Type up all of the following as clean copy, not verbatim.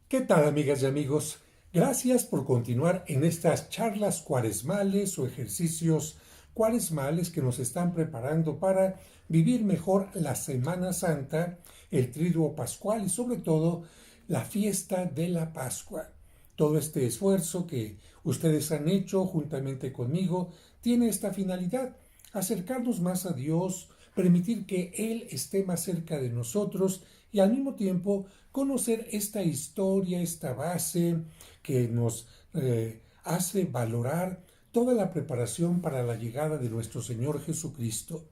¿Qué tal, amigas y amigos? Gracias por continuar en estas charlas cuaresmales o ejercicios cuaresmales que nos están preparando para vivir mejor la Semana Santa, el Triduo Pascual y sobre todo la fiesta de la Pascua. Todo este esfuerzo que ustedes han hecho juntamente conmigo tiene esta finalidad: acercarnos más a Dios, permitir que Él esté más cerca de nosotros y al mismo tiempo conocer esta historia, esta base que nos hace valorar toda la preparación para la llegada de nuestro Señor Jesucristo.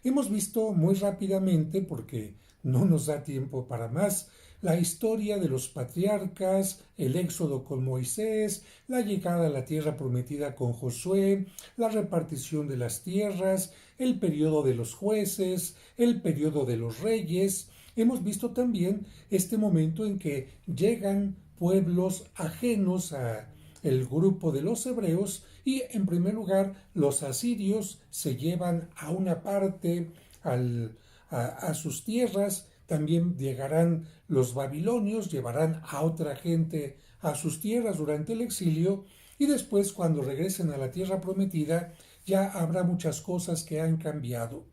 Hemos visto muy rápidamente, porque no nos da tiempo para más, la historia de los patriarcas, el éxodo con Moisés, la llegada a la tierra prometida con Josué, la repartición de las tierras, el periodo de los jueces, el periodo de los reyes. Hemos visto también este momento en que llegan pueblos ajenos a el grupo de los hebreos y en primer lugar los asirios se llevan a una parte a sus tierras. También llegarán los babilonios, llevarán a otra gente a sus tierras durante el exilio y después, cuando regresen a la tierra prometida, ya habrá muchas cosas que han cambiado.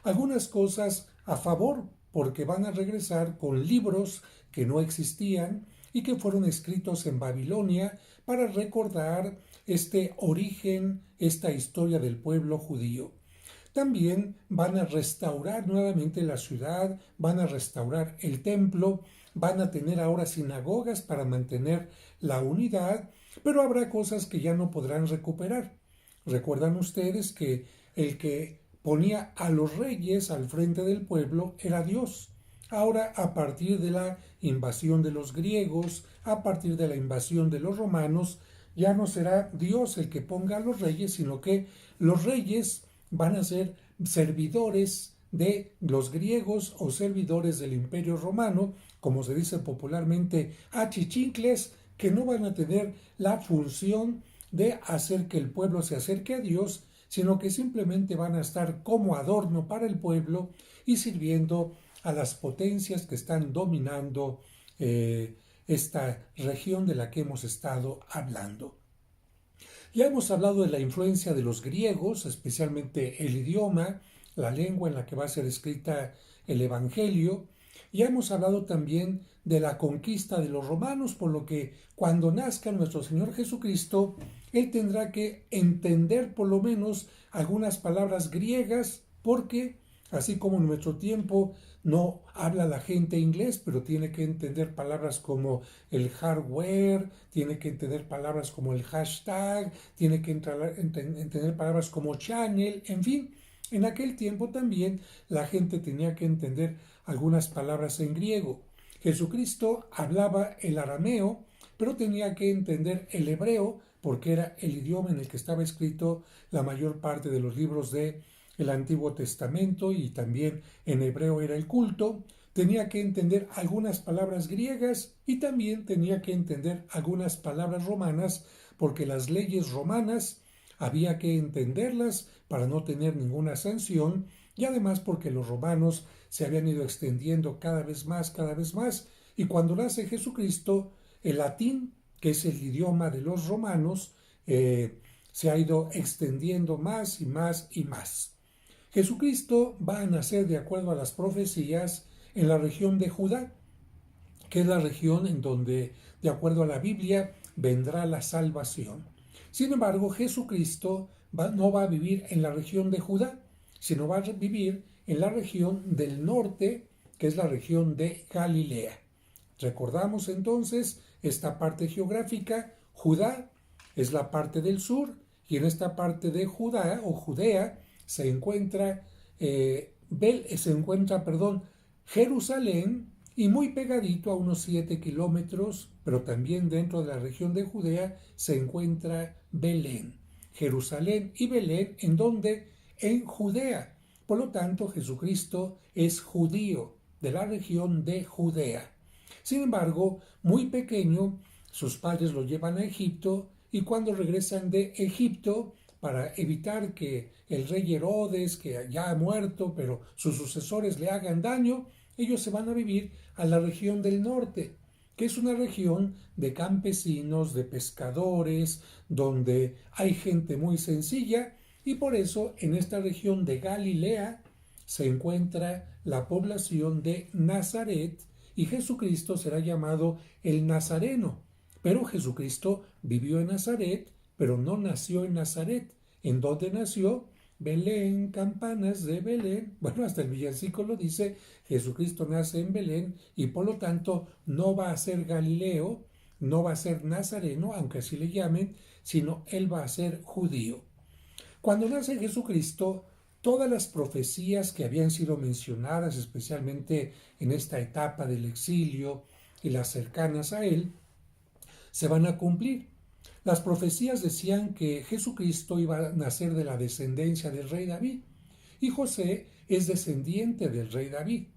Algunas cosas a favor, porque van a regresar con libros que no existían y que fueron escritos en Babilonia para recordar este origen, esta historia del pueblo judío. También van a restaurar nuevamente la ciudad, van a restaurar el templo, van a tener ahora sinagogas para mantener la unidad, pero habrá cosas que ya no podrán recuperar. Recuerdan ustedes que el que ponía a los reyes al frente del pueblo era Dios. Ahora, a partir de la invasión de los griegos, a partir de la invasión de los romanos, ya no será Dios el que ponga a los reyes, sino que los reyes van a ser servidores de los griegos o servidores del Imperio Romano, como se dice popularmente, achichincles, que no van a tener la función de hacer que el pueblo se acerque a Dios, sino que simplemente van a estar como adorno para el pueblo y sirviendo a las potencias que están dominando esta región de la que hemos estado hablando. Ya hemos hablado de la influencia de los griegos, especialmente el idioma, la lengua en la que va a ser escrita el Evangelio. Ya hemos hablado también de la conquista de los romanos, por lo que cuando nazca nuestro Señor Jesucristo, Él tendrá que entender por lo menos algunas palabras griegas, porque así como en nuestro tiempo no habla la gente inglés, pero tiene que entender palabras como el hardware, tiene que entender palabras como el hashtag, tiene que entender palabras como channel, en fin. En aquel tiempo también la gente tenía que entender algunas palabras en griego. Jesucristo hablaba el arameo, pero tenía que entender el hebreo, porque era el idioma en el que estaba escrito la mayor parte de los libros de el Antiguo Testamento, y también en hebreo era el culto. Tenía que entender algunas palabras griegas y también tenía que entender algunas palabras romanas, porque las leyes romanas había que entenderlas para no tener ninguna sanción, y además porque los romanos se habían ido extendiendo cada vez más, y cuando nace Jesucristo, el latín, que es el idioma de los romanos, se ha ido extendiendo más y más y más. Jesucristo va a nacer, de acuerdo a las profecías, en la región de Judá, que es la región en donde, de acuerdo a la Biblia, vendrá la salvación. Sin embargo, Jesucristo no va a vivir en la región de Judá, sino va a vivir en la región del norte, que es la región de Galilea. Recordamos entonces esta parte geográfica. Judá es la parte del sur, y en esta parte de Judá o Judea se encuentra, Jerusalén, y muy pegadito a unos 7 kilómetros, pero también dentro de la región de Judea, se encuentra Belén. Jerusalén y Belén, ¿en dónde? En Judea. Por lo tanto, Jesucristo es judío, de la región de Judea. Sin embargo, muy pequeño, sus padres lo llevan a Egipto, y cuando regresan de Egipto, para evitar que el rey Herodes, que ya ha muerto, pero sus sucesores le hagan daño, ellos se van a vivir a la región del norte, que es una región de campesinos, de pescadores, donde hay gente muy sencilla, y por eso en esta región de Galilea se encuentra la población de Nazaret, y Jesucristo será llamado el Nazareno. Pero Jesucristo vivió en Nazaret, pero no nació en Nazaret. ¿En dónde nació? Belén, campanas de Belén. Bueno, hasta el villancico lo dice, Jesucristo nace en Belén y por lo tanto no va a ser Galileo, no va a ser nazareno, aunque así le llamen, sino él va a ser judío. Cuando nace Jesucristo, todas las profecías que habían sido mencionadas, especialmente en esta etapa del exilio y las cercanas a él, se van a cumplir. Las profecías decían que Jesucristo iba a nacer de la descendencia del rey David, y José es descendiente del rey David.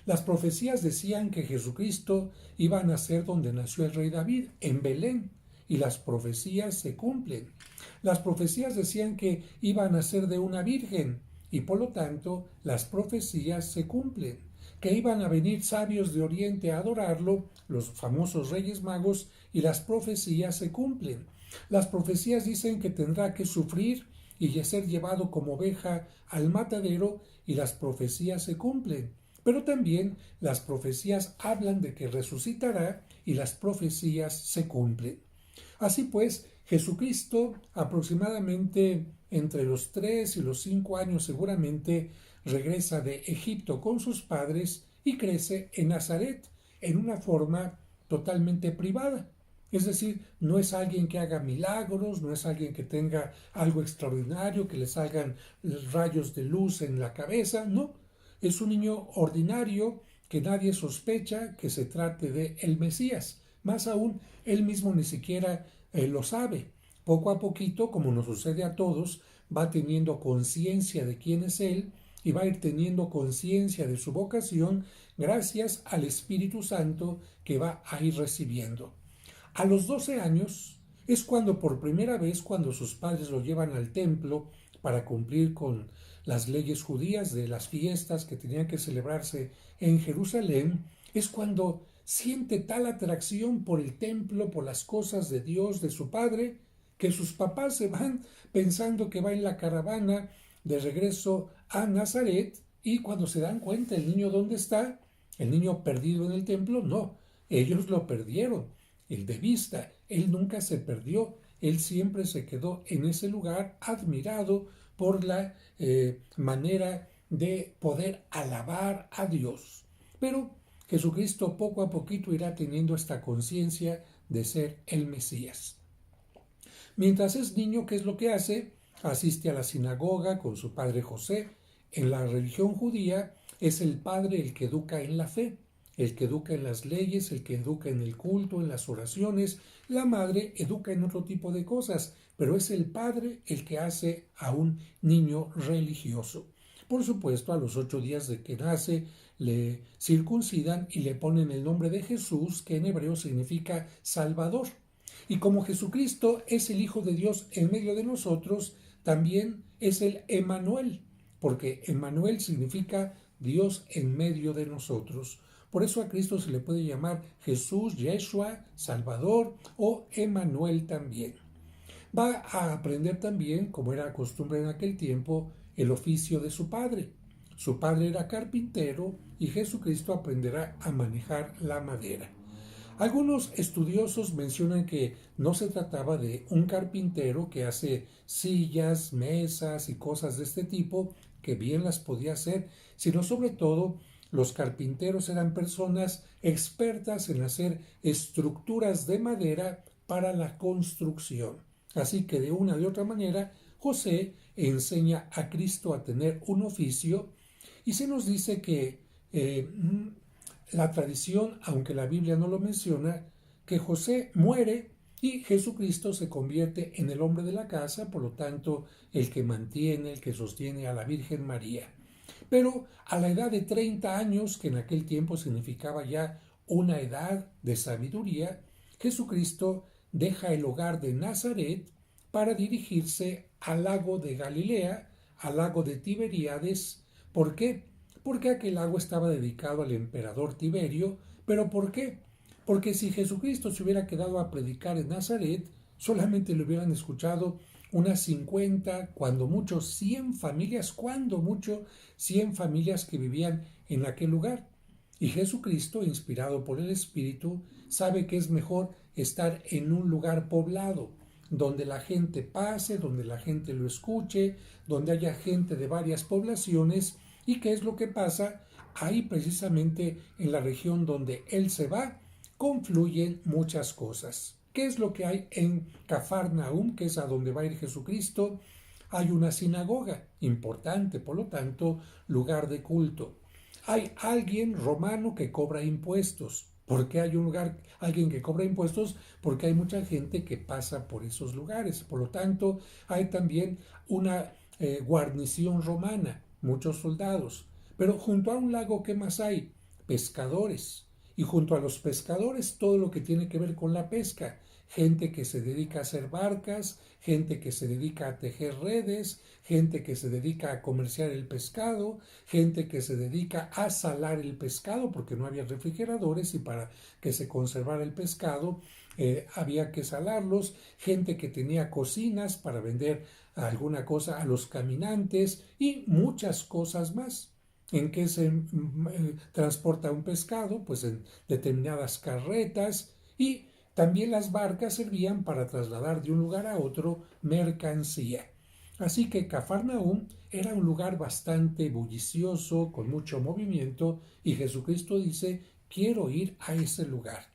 Las profecías decían que Jesucristo iba a nacer donde nació el rey David, en Belén, y las profecías se cumplen. Las profecías decían que iba a nacer de una virgen, y por lo tanto las profecías se cumplen. Que iban a venir sabios de Oriente a adorarlo, los famosos Reyes Magos, y las profecías se cumplen. Las profecías dicen que tendrá que sufrir y ser llevado como oveja al matadero, y las profecías se cumplen. Pero también las profecías hablan de que resucitará, y las profecías se cumplen. Así pues, Jesucristo, aproximadamente entre los 3 y los 5 años seguramente, regresa de Egipto con sus padres y crece en Nazaret, en una forma totalmente privada. Es decir, no es alguien que haga milagros, no es alguien que tenga algo extraordinario, que le salgan rayos de luz en la cabeza, no. Es un niño ordinario que nadie sospecha que se trate de el Mesías. Más aún, él mismo ni siquiera lo sabe. Poco a poquito, como nos sucede a todos, va teniendo conciencia de quién es él y va a ir teniendo conciencia de su vocación gracias al Espíritu Santo que va a ir recibiendo. A los 12 años es cuando por primera vez, cuando sus padres lo llevan al templo para cumplir con las leyes judías de las fiestas que tenían que celebrarse en Jerusalén, es cuando siente tal atracción por el templo, por las cosas de Dios, de su padre, que sus papás se van pensando que va en la caravana de regreso a Nazaret, y cuando se dan cuenta el niño dónde está, el niño perdido en el templo, no, ellos lo perdieron, el de vista, él nunca se perdió, él siempre se quedó en ese lugar admirado por la manera de poder alabar a Dios. Pero Jesucristo poco a poquito irá teniendo esta conciencia de ser el Mesías. Mientras es niño, ¿qué es lo que hace? Asiste a la sinagoga con su padre José. En la religión judía es el padre el que educa en la fe, el que educa en las leyes, el que educa en el culto, en las oraciones. La madre educa en otro tipo de cosas, pero es el padre el que hace a un niño religioso. Por supuesto, a los 8 días de que nace, le circuncidan y le ponen el nombre de Jesús, que en hebreo significa Salvador. Y como Jesucristo es el Hijo de Dios en medio de nosotros, también es el Emmanuel, porque Emmanuel significa Dios en medio de nosotros. Por eso a Cristo se le puede llamar Jesús, Yeshua, Salvador o Emmanuel también. Va a aprender también, como era costumbre en aquel tiempo, el oficio de su padre. Su padre era carpintero y Jesucristo aprenderá a manejar la madera. Algunos estudiosos mencionan que no se trataba de un carpintero que hace sillas, mesas y cosas de este tipo, que bien las podía hacer, sino sobre todo los carpinteros eran personas expertas en hacer estructuras de madera para la construcción. Así que de una de otra manera, José enseña a Cristo a tener un oficio, y se nos dice que la tradición, aunque la Biblia no lo menciona, que José muere y Jesucristo se convierte en el hombre de la casa, por lo tanto, el que mantiene, el que sostiene a la Virgen María. Pero a la edad de 30 años, que en aquel tiempo significaba ya una edad de sabiduría, Jesucristo deja el hogar de Nazaret para dirigirse al lago de Galilea, al lago de Tiberíades. ¿Por qué? Porque aquel lago estaba dedicado al emperador Tiberio. ¿Pero por qué? Porque si Jesucristo se hubiera quedado a predicar en Nazaret, solamente lo hubieran escuchado unas 50, cuando mucho 100 familias, cuando mucho 100 familias que vivían en aquel lugar. Y Jesucristo, inspirado por el Espíritu, sabe que es mejor estar en un lugar poblado, donde la gente pase, donde la gente lo escuche, donde haya gente de varias poblaciones. ¿Y qué es lo que pasa? Ahí precisamente en la región donde Él se va, confluyen muchas cosas. ¿Qué es lo que hay en Cafarnaúm, que es a donde va a ir Jesucristo? Hay una sinagoga importante, por lo tanto, lugar de culto. Hay alguien romano que cobra impuestos. ¿Por qué hay un lugar, alguien que cobra impuestos? Porque hay mucha gente que pasa por esos lugares. Por lo tanto, hay también una guarnición romana, muchos soldados. Pero junto a un lago, ¿qué más hay? Pescadores. Y junto a los pescadores, todo lo que tiene que ver con la pesca. Gente que se dedica a hacer barcas, gente que se dedica a tejer redes, gente que se dedica a comerciar el pescado, gente que se dedica a salar el pescado, porque no había refrigeradores y para que se conservara el pescado había que salarlos, gente que tenía cocinas para vender alguna cosa a los caminantes y muchas cosas más. ¿En qué se transporta un pescado? Pues en determinadas carretas, y también las barcas servían para trasladar de un lugar a otro mercancía. Así que Cafarnaúm era un lugar bastante bullicioso, con mucho movimiento, y Jesucristo dice: quiero ir a ese lugar.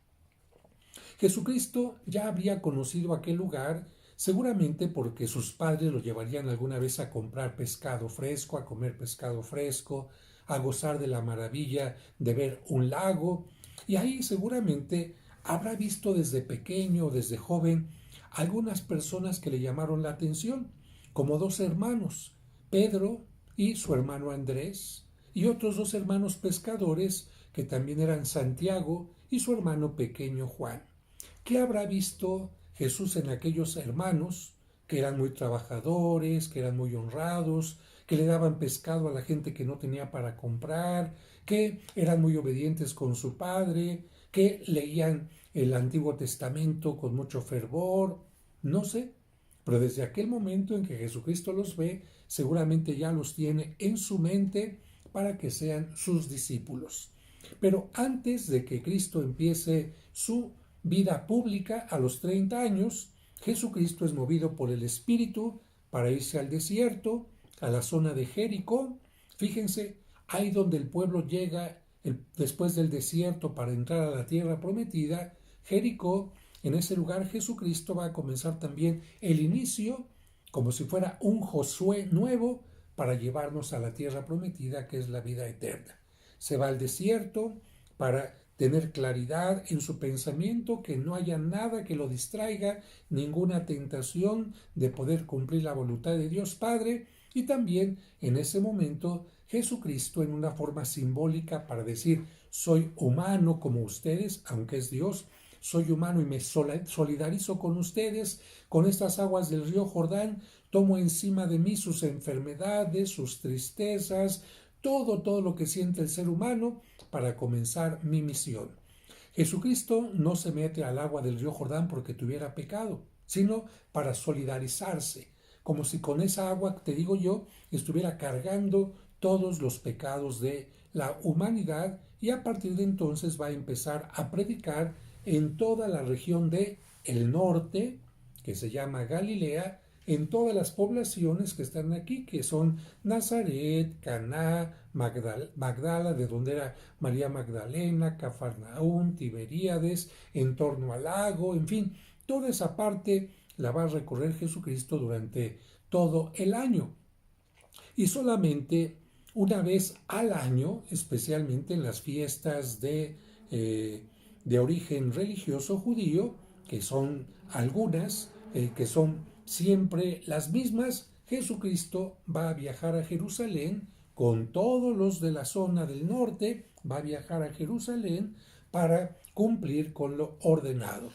Jesucristo ya habría conocido aquel lugar, seguramente porque sus padres lo llevarían alguna vez a comprar pescado fresco, a comer pescado fresco, a gozar de la maravilla de ver un lago, y ahí seguramente habrá visto desde pequeño, desde joven, algunas personas que le llamaron la atención, como dos hermanos, Pedro y su hermano Andrés, y otros dos hermanos pescadores que también eran Santiago y su hermano pequeño Juan. ¿Qué habrá visto Jesús en aquellos hermanos que eran muy trabajadores, que eran muy honrados, que le daban pescado a la gente que no tenía para comprar, que eran muy obedientes con su padre, que leían el Antiguo Testamento con mucho fervor? No sé, pero desde aquel momento en que Jesucristo los ve, seguramente ya los tiene en su mente para que sean sus discípulos. Pero antes de que Cristo empiece su vida pública a los 30 años, Jesucristo es movido por el Espíritu para irse al desierto, a la zona de Jericó. Fíjense, ahí donde el pueblo llega después del desierto para entrar a la tierra prometida, Jericó. En ese lugar Jesucristo va a comenzar también el inicio, como si fuera un Josué nuevo, para llevarnos a la tierra prometida, que es la vida eterna. Se va al desierto para tener claridad en su pensamiento, que no haya nada que lo distraiga, ninguna tentación de poder cumplir la voluntad de Dios Padre, y también en ese momento Jesucristo, en una forma simbólica para decir: soy humano como ustedes, aunque es Dios, soy humano y me solidarizo con ustedes, con estas aguas del río Jordán, tomo encima de mí sus enfermedades, sus tristezas, todo lo que siente el ser humano para comenzar mi misión. Jesucristo no se mete al agua del río Jordán porque tuviera pecado, sino para solidarizarse, como si con esa agua, te digo yo, estuviera cargando todos los pecados de la humanidad, y a partir de entonces va a empezar a predicar en toda la región de el norte, que se llama Galilea, en todas las poblaciones que están aquí, que son Nazaret, Caná, Magdala, de donde era María Magdalena, Cafarnaúm, Tiberíades, en torno al lago, en fin, toda esa parte la va a recorrer Jesucristo durante todo el año. Y solamente una vez al año, especialmente en las fiestas de origen religioso judío, que son algunas, que son siempre las mismas, Jesucristo va a viajar a Jerusalén con todos los de la zona del norte, va a viajar a Jerusalén para cumplir con lo ordenado.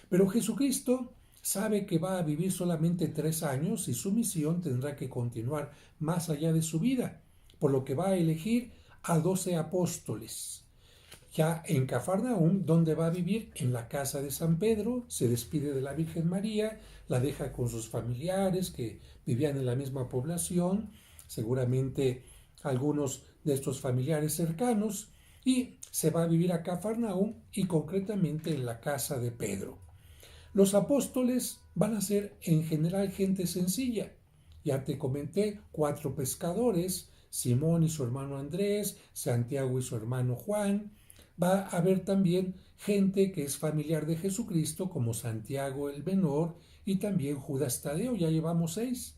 Pero Jesucristo sabe que va a vivir solamente 3 años y su misión tendrá que continuar más allá de su vida, por lo que va a elegir a 12 apóstoles. Ya en Cafarnaúm, ¿dónde va a vivir? En la casa de San Pedro, se despide de la Virgen María, la deja con sus familiares que vivían en la misma población, seguramente algunos de estos familiares cercanos, y se va a vivir a Cafarnaúm y concretamente en la casa de Pedro. Los apóstoles van a ser en general gente sencilla. Ya te comenté, 4 pescadores, Simón y su hermano Andrés, Santiago y su hermano Juan. Va a haber también gente que es familiar de Jesucristo, como Santiago el menor y también Judas Tadeo, ya llevamos 6.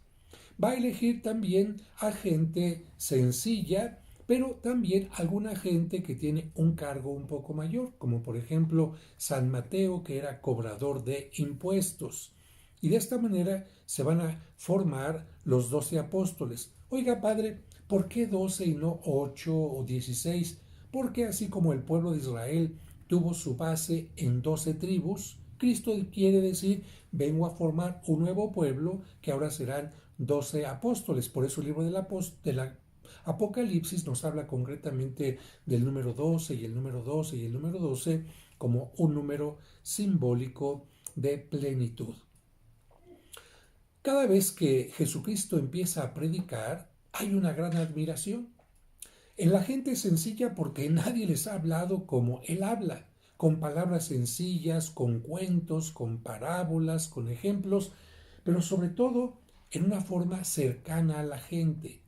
Va a elegir también a gente sencilla, pero también alguna gente que tiene un cargo un poco mayor, como por ejemplo San Mateo, que era cobrador de impuestos. Y de esta manera se van a formar los 12 apóstoles. Oiga, padre, ¿por qué 12 y no 8 o 16? Porque así como el pueblo de Israel tuvo su base en 12 tribus, Cristo quiere decir, vengo a formar un nuevo pueblo que ahora serán 12 apóstoles. Por eso el libro de la Apocalipsis nos habla concretamente del número 12 y el número 12 y el número 12 como un número simbólico de plenitud. Cada vez que Jesucristo empieza a predicar, hay una gran admiración en la gente sencilla porque nadie les ha hablado como Él habla, con palabras sencillas, con cuentos, con parábolas, con ejemplos, pero sobre todo en una forma cercana a la gente,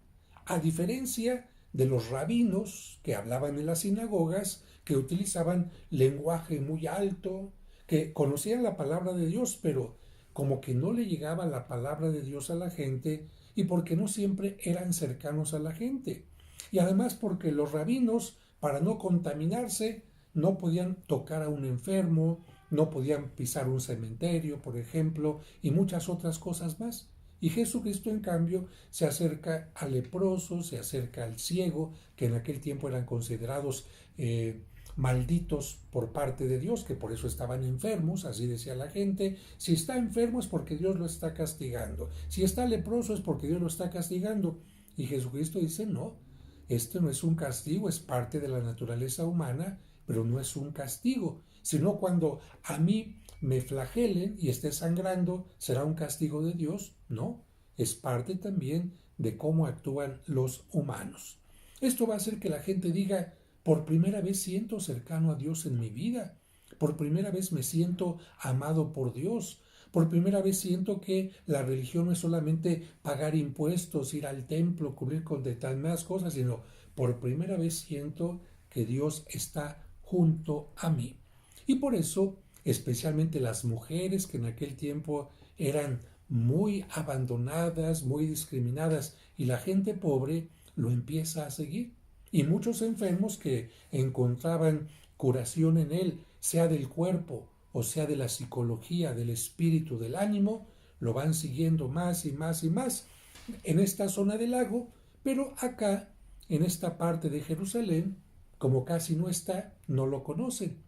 a diferencia de los rabinos que hablaban en las sinagogas, que utilizaban lenguaje muy alto, que conocían la palabra de Dios, pero como que no le llegaba la palabra de Dios a la gente y porque no siempre eran cercanos a la gente. Y además porque los rabinos, para no contaminarse, no podían tocar a un enfermo, no podían pisar un cementerio, por ejemplo, y muchas otras cosas más. Y Jesucristo, en cambio, se acerca al leproso, se acerca al ciego, que en aquel tiempo eran considerados malditos por parte de Dios, que por eso estaban enfermos, así decía la gente. Si está enfermo es porque Dios lo está castigando. Si está leproso es porque Dios lo está castigando. Y Jesucristo dice, no, esto no es un castigo, es parte de la naturaleza humana, pero no es un castigo, sino cuando a mí me flagelen y esté sangrando, ¿será un castigo de Dios? No, es parte también de cómo actúan los humanos. Esto va a hacer que la gente diga, por primera vez siento cercano a Dios en mi vida, por primera vez me siento amado por Dios, por primera vez siento que la religión no es solamente pagar impuestos, ir al templo, cubrir con determinadas cosas, sino por primera vez siento que Dios está junto a mí. Y por eso, especialmente las mujeres que en aquel tiempo eran muy abandonadas, muy discriminadas, y la gente pobre lo empieza a seguir. Y muchos enfermos que encontraban curación en él, sea del cuerpo o sea de la psicología, del espíritu, del ánimo, lo van siguiendo más y más y más en esta zona del lago, pero acá, en esta parte de Jerusalén, como casi no está, no lo conocen.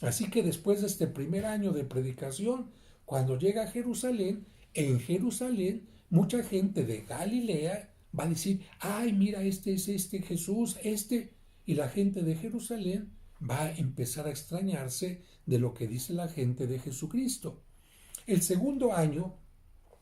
Así que después de este primer año de predicación, cuando llega a Jerusalén, en Jerusalén, mucha gente de Galilea va a decir, ay, mira, este es este Jesús, este. Y la gente de Jerusalén va a empezar a extrañarse de lo que dice la gente de Jesucristo. El segundo año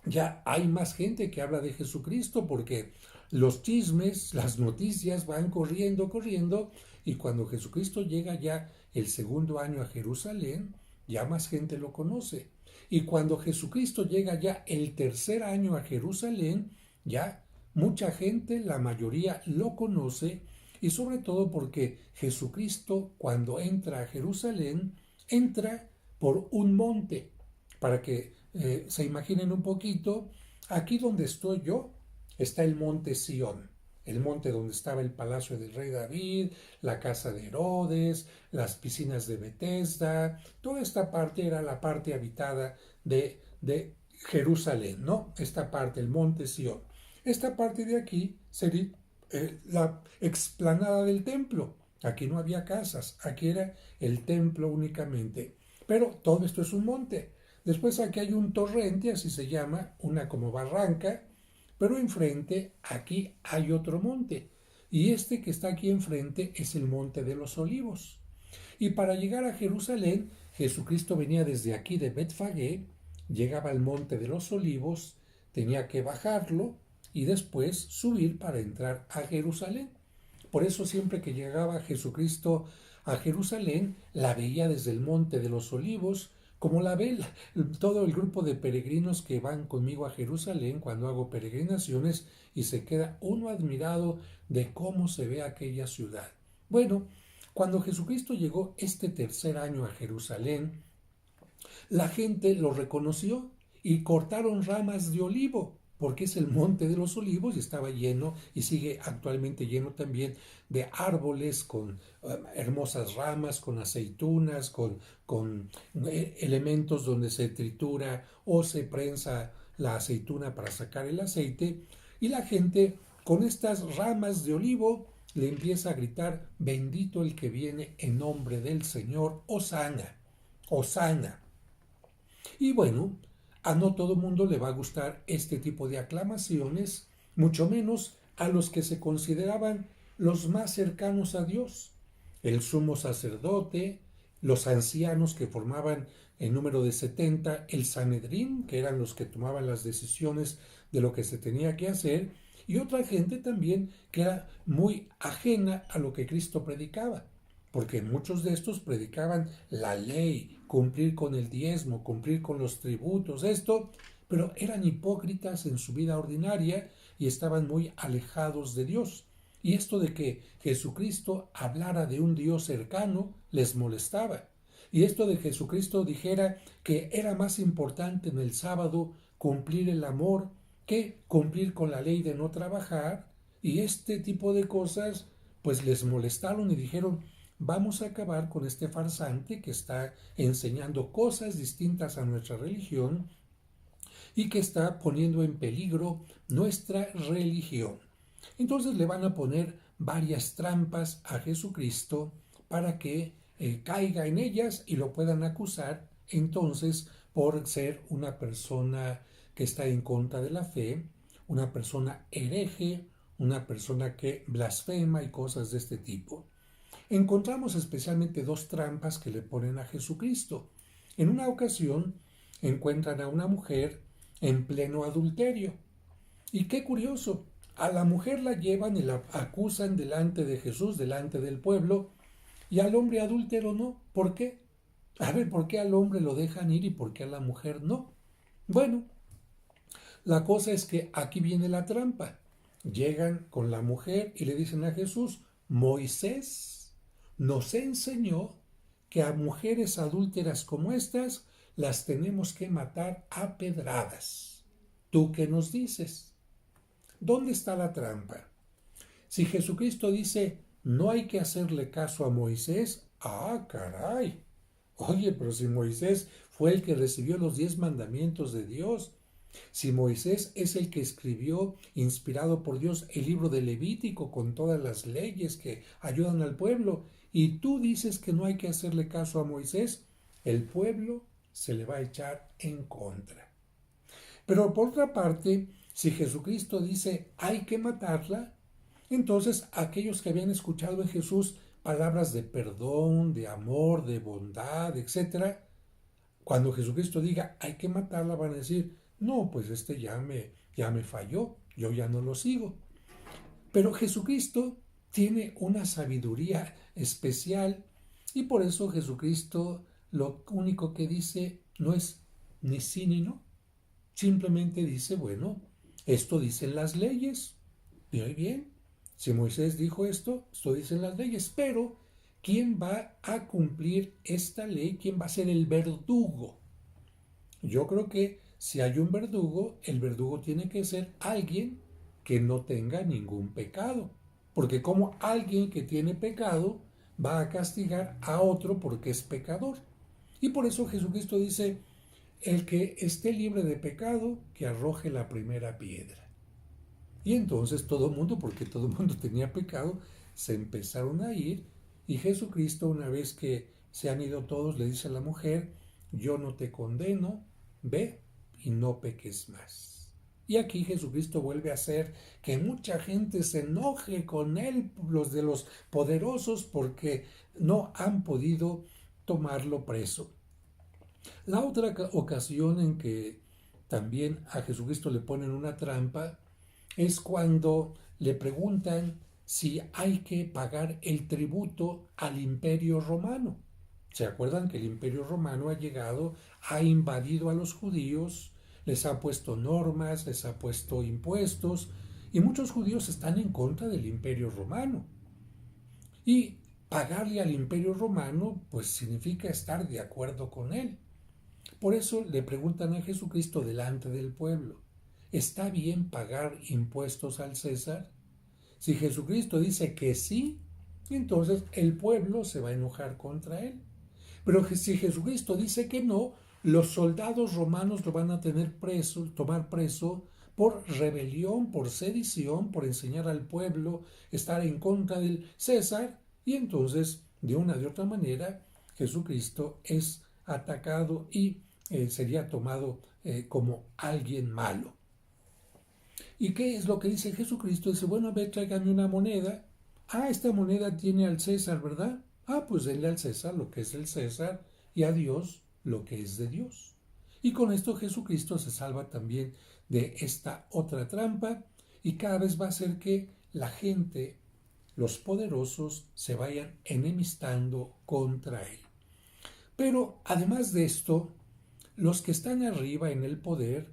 ya hay más gente que habla de Jesucristo porque los chismes, las noticias van corriendo, corriendo, y cuando Jesucristo llega ya el segundo año a Jerusalén, ya más gente lo conoce. Y cuando Jesucristo llega ya el tercer año a Jerusalén, ya mucha gente, la mayoría lo conoce, y sobre todo porque Jesucristo cuando entra a Jerusalén, entra por un monte, para que se imaginen un poquito, aquí donde estoy yo está el monte Sión, el monte donde estaba el palacio del rey David, la casa de Herodes, las piscinas de Bethesda, toda esta parte era la parte habitada de Jerusalén, ¿no? Esta parte, el monte Sión. Esta parte de aquí sería la explanada del templo. Aquí no había casas, aquí era el templo únicamente. Pero todo esto es un monte. Después aquí hay un torrente, así se llama, una como barranca, pero enfrente aquí hay otro monte. Y este que está aquí enfrente es el Monte de los Olivos. Y para llegar a Jerusalén, Jesucristo venía desde aquí de Betfagé, llegaba al monte de los Olivos, tenía que bajarlo y después subir para entrar a Jerusalén. Por eso siempre que llegaba Jesucristo a Jerusalén, la veía desde el monte de los Olivos, como la ve todo el grupo de peregrinos que van conmigo a Jerusalén cuando hago peregrinaciones, y se queda uno admirado de cómo se ve aquella ciudad. Bueno, cuando Jesucristo llegó este tercer año a Jerusalén, la gente lo reconoció y cortaron ramas de olivo, porque es el monte de los olivos y estaba lleno y sigue actualmente lleno también de árboles con hermosas ramas, con aceitunas, con elementos donde se tritura o se prensa la aceituna para sacar el aceite, y la gente con estas ramas de olivo le empieza a gritar: bendito el que viene en nombre del Señor, Hosana, Hosana. Y bueno, a no todo mundo le va a gustar este tipo de aclamaciones, mucho menos a los que se consideraban los más cercanos a Dios: el sumo sacerdote, los ancianos que formaban el número de 70, el Sanedrín, que eran los que tomaban las decisiones de lo que se tenía que hacer, y otra gente también que era muy ajena a lo que Cristo predicaba, porque muchos de estos predicaban la ley, cumplir con el diezmo, cumplir con los tributos, pero eran hipócritas en su vida ordinaria y estaban muy alejados de Dios. Y esto de que Jesucristo hablara de un Dios cercano les molestaba. Y esto de Jesucristo dijera que era más importante en el sábado cumplir el amor que cumplir con la ley de no trabajar, y este tipo de cosas pues les molestaron y dijeron: vamos a acabar con este farsante que está enseñando cosas distintas a nuestra religión y que está poniendo en peligro nuestra religión. Entonces le van a poner varias trampas a Jesucristo para que caiga en ellas y lo puedan acusar entonces por ser una persona que está en contra de la fe, una persona hereje, una persona que blasfema y cosas de este tipo. Encontramos especialmente dos trampas que le ponen a Jesucristo. En una ocasión encuentran a una mujer en pleno adulterio. Y qué curioso, a la mujer la llevan y la acusan delante de Jesús, delante del pueblo, y al hombre adúltero no. ¿Por qué? A ver, ¿por qué al hombre lo dejan ir y por qué a la mujer no? Bueno, la cosa es que aquí viene la trampa. Llegan con la mujer y le dicen a Jesús: Moisés nos enseñó que a mujeres adúlteras como estas las tenemos que matar a pedradas. ¿Tú qué nos dices? ¿Dónde está la trampa? Si Jesucristo dice no hay que hacerle caso a Moisés, ¡ah, caray! Oye, pero si Moisés fue el que recibió los 10 mandamientos de Dios, si Moisés es el que escribió, inspirado por Dios, el libro de Levítico con todas las leyes que ayudan al pueblo, y tú dices que no hay que hacerle caso a Moisés, el pueblo se le va a echar en contra. Pero por otra parte, si Jesucristo dice hay que matarla, entonces aquellos que habían escuchado en Jesús palabras de perdón, de amor, de bondad, etcétera, cuando Jesucristo diga hay que matarla, van a decir: no, pues ya me falló, yo ya no lo sigo. Pero Jesucristo tiene una sabiduría especial, y por eso Jesucristo lo único que dice no es ni sí ni no. Simplemente dice: bueno, esto dicen las leyes. Muy bien, si Moisés dijo esto dicen las leyes, pero ¿quién va a cumplir esta ley? ¿Quién va a ser el verdugo? Yo creo que si hay un verdugo, el verdugo tiene que ser alguien que no tenga ningún pecado. Porque como alguien que tiene pecado va a castigar a otro porque es pecador. Y por eso Jesucristo dice: el que esté libre de pecado, que arroje la primera piedra. Y entonces todo el mundo, porque todo el mundo tenía pecado, se empezaron a ir, y Jesucristo, una vez que se han ido todos, le dice a la mujer: yo no te condeno, ve y no peques más. Y aquí Jesucristo vuelve a hacer que mucha gente se enoje con él, los de los poderosos, porque no han podido tomarlo preso. La otra ocasión en que también a Jesucristo le ponen una trampa es cuando le preguntan si hay que pagar el tributo al Imperio Romano. ¿Se acuerdan que el Imperio Romano ha llegado, ha invadido a los judíos, les ha puesto normas, les ha puesto impuestos, y muchos judíos están en contra del Imperio Romano? Y pagarle al Imperio Romano, pues significa estar de acuerdo con él. Por eso le preguntan a Jesucristo delante del pueblo, ¿está bien pagar impuestos al César? Si Jesucristo dice que sí, entonces el pueblo se va a enojar contra él. Pero si Jesucristo dice que no, los soldados romanos lo van a tener preso, tomar preso por rebelión, por sedición, por enseñar al pueblo estar en contra del César, y entonces, de una de otra manera, Jesucristo es atacado y sería tomado como alguien malo. ¿Y qué es lo que dice Jesucristo? Dice, bueno, a ver, tráigame una moneda. Ah, esta moneda tiene al César, ¿verdad? Ah, pues denle al César lo que es del César y a Dios lo que es de Dios. Y con esto Jesucristo se salva también de esta otra trampa, y cada vez va a hacer que la gente, los poderosos, se vayan enemistando contra él. Pero además de esto, los que están arriba en el poder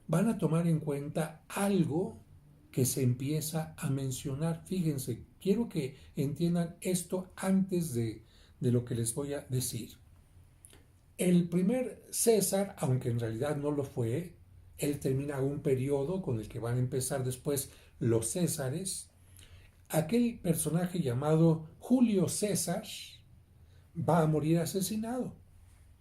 van a tomar en cuenta algo que se empieza a mencionar. Fíjense, quiero que entiendan esto antes de lo que les voy a decir. El primer César, aunque en realidad no lo fue, él termina un periodo con el que van a empezar después los Césares. Aquel personaje llamado Julio César va a morir asesinado.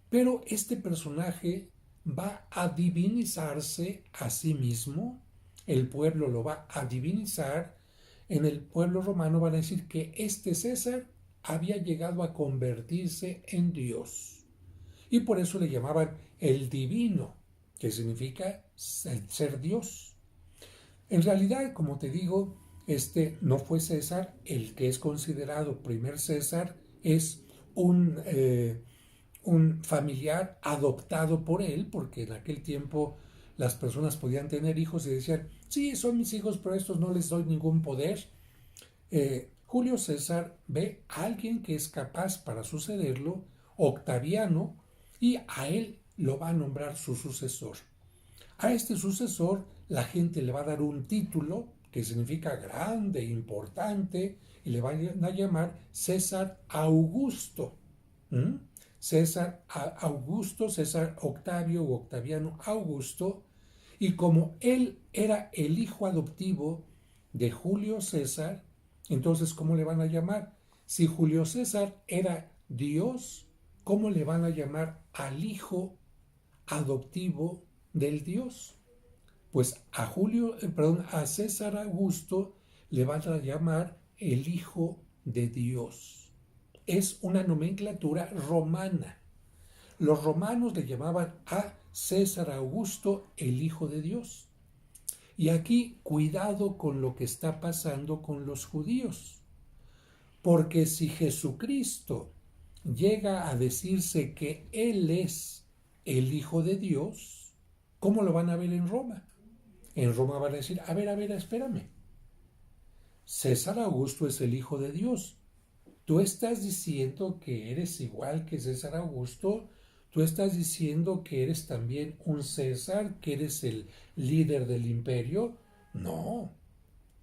Pero este personaje va a divinizarse a sí mismo, el pueblo lo va a divinizar, en el pueblo romano van a decir que este César había llegado a convertirse en Dios. Y por eso le llamaban el divino, que significa ser Dios. En realidad, como te digo, este no fue César. El que es considerado primer César es un familiar adoptado por él, porque en aquel tiempo las personas podían tener hijos y decían, sí, son mis hijos, pero a estos no les doy ningún poder. Julio César ve a alguien que es capaz para sucederlo, Octaviano, y a él lo va a nombrar su sucesor. A este sucesor la gente le va a dar un título que significa grande, importante, y le van a llamar César Augusto. César Augusto, César Octavio o Octaviano Augusto, y como él era el hijo adoptivo de Julio César, entonces ¿cómo le van a llamar? Si Julio César era Dios, ¿cómo le van a llamar al hijo adoptivo del Dios? Pues a César Augusto le van a llamar el hijo de Dios. Es una nomenclatura romana. Los romanos le llamaban a César Augusto el hijo de Dios. Y aquí cuidado con lo que está pasando con los judíos. Porque si Jesucristo llega a decirse que Él es el Hijo de Dios, ¿cómo lo van a ver en Roma? En Roma van a decir, a ver, espérame. César Augusto es el Hijo de Dios. Tú estás diciendo que eres igual que César Augusto. Tú estás diciendo que eres también un César, que eres el líder del imperio. No,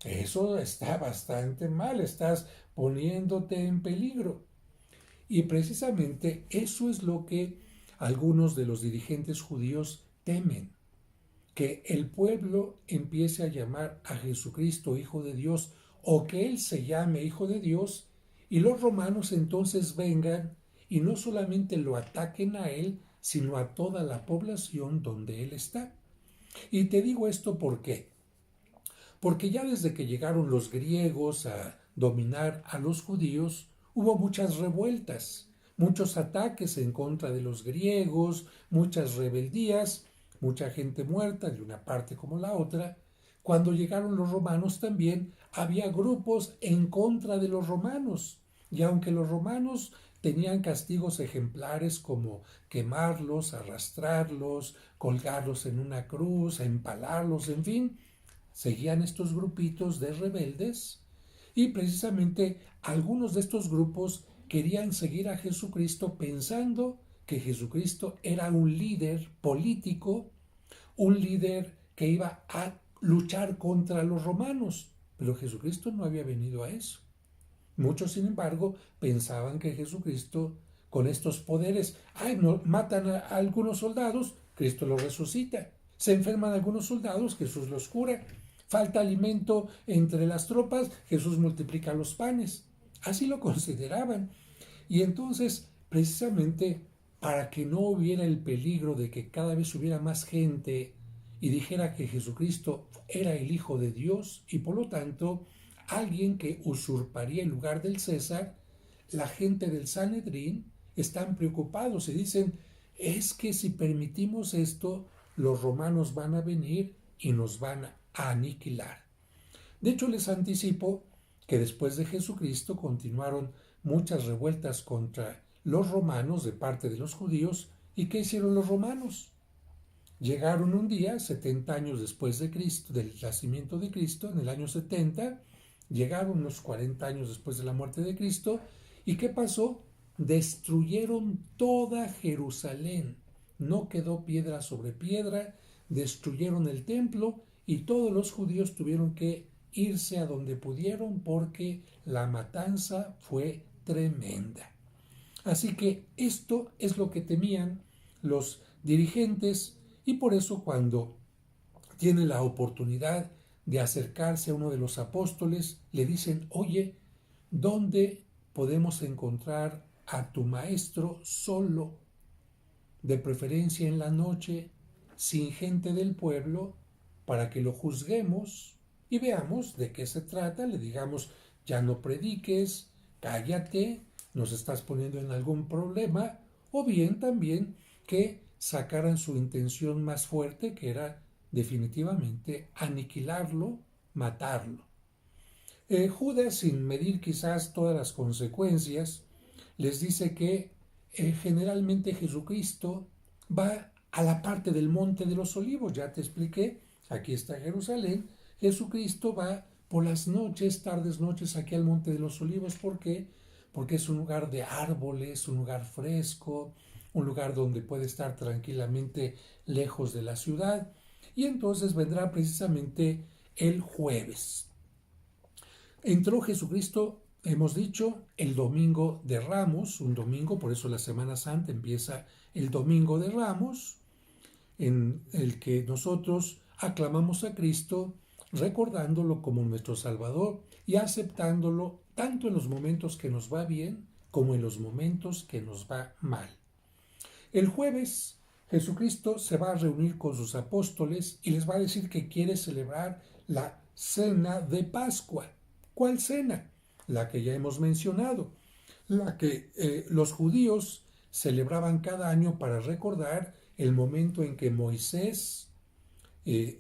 eso está bastante mal. Estás poniéndote en peligro. Y precisamente eso es lo que algunos de los dirigentes judíos temen, que el pueblo empiece a llamar a Jesucristo Hijo de Dios, o que Él se llame Hijo de Dios, y los romanos entonces vengan y no solamente lo ataquen a Él, sino a toda la población donde Él está. Y te digo esto ¿por qué? Porque ya desde que llegaron los griegos a dominar a los judíos, hubo muchas revueltas, muchos ataques en contra de los griegos, muchas rebeldías, mucha gente muerta de una parte como la otra. Cuando llegaron los romanos también había grupos en contra de los romanos, Y aunque los romanos tenían castigos ejemplares como quemarlos, arrastrarlos, colgarlos en una cruz, empalarlos, en fin, seguían estos grupitos de rebeldes y precisamente algunos de estos grupos querían seguir a Jesucristo pensando que Jesucristo era un líder político, un líder que iba a luchar contra los romanos. Pero Jesucristo no había venido a eso. Muchos, sin embargo, pensaban que Jesucristo, con estos poderes, no, matan a algunos soldados, Cristo los resucita. Se enferman algunos soldados, Jesús los cura. Falta alimento entre las tropas, Jesús multiplica los panes. Así lo consideraban. Y entonces, precisamente, para que no hubiera el peligro de que cada vez hubiera más gente y dijera que Jesucristo era el Hijo de Dios y por lo tanto alguien que usurparía el lugar del César, la gente del Sanedrín están preocupados y dicen, es que si permitimos esto, los romanos van a venir y nos van a aniquilar. De hecho, les anticipo que después de Jesucristo continuaron muchas revueltas contra los romanos de parte de los judíos. ¿Y qué hicieron los romanos? Llegaron un día, 70 años después de Cristo, del nacimiento de Cristo, en el año 70, llegaron unos 40 años después de la muerte de Cristo, ¿y qué pasó? Destruyeron toda Jerusalén, no quedó piedra sobre piedra, destruyeron el templo y todos los judíos tuvieron que irse a donde pudieron porque la matanza fue tremenda. Así que esto es lo que temían los dirigentes y por eso cuando tienen la oportunidad de acercarse a uno de los apóstoles, le dicen, oye, ¿dónde podemos encontrar a tu maestro solo? De preferencia en la noche, sin gente del pueblo, para que lo juzguemos y veamos de qué se trata, le digamos, ya no prediques, cállate, nos estás poniendo en algún problema, o bien también que sacaran su intención más fuerte, que era definitivamente aniquilarlo, matarlo. Judas, sin medir quizás todas las consecuencias, les dice que generalmente Jesucristo va a la parte del Monte de los Olivos, ya te expliqué, aquí está Jerusalén, Jesucristo va por las noches, tardes noches, aquí al Monte de los Olivos, ¿por qué? Porque es un lugar de árboles, un lugar fresco, un lugar donde puede estar tranquilamente lejos de la ciudad, y entonces vendrá precisamente el jueves. Entró Jesucristo, hemos dicho, el domingo de Ramos, un domingo, por eso la Semana Santa empieza el domingo de Ramos, en el que nosotros aclamamos a Cristo recordándolo como nuestro Salvador y aceptándolo tanto en los momentos que nos va bien como en los momentos que nos va mal. El jueves Jesucristo se va a reunir con sus apóstoles y les va a decir que quiere celebrar la cena de Pascua. ¿Cuál cena? La que ya hemos mencionado, la que los judíos celebraban cada año para recordar el momento en que Moisés,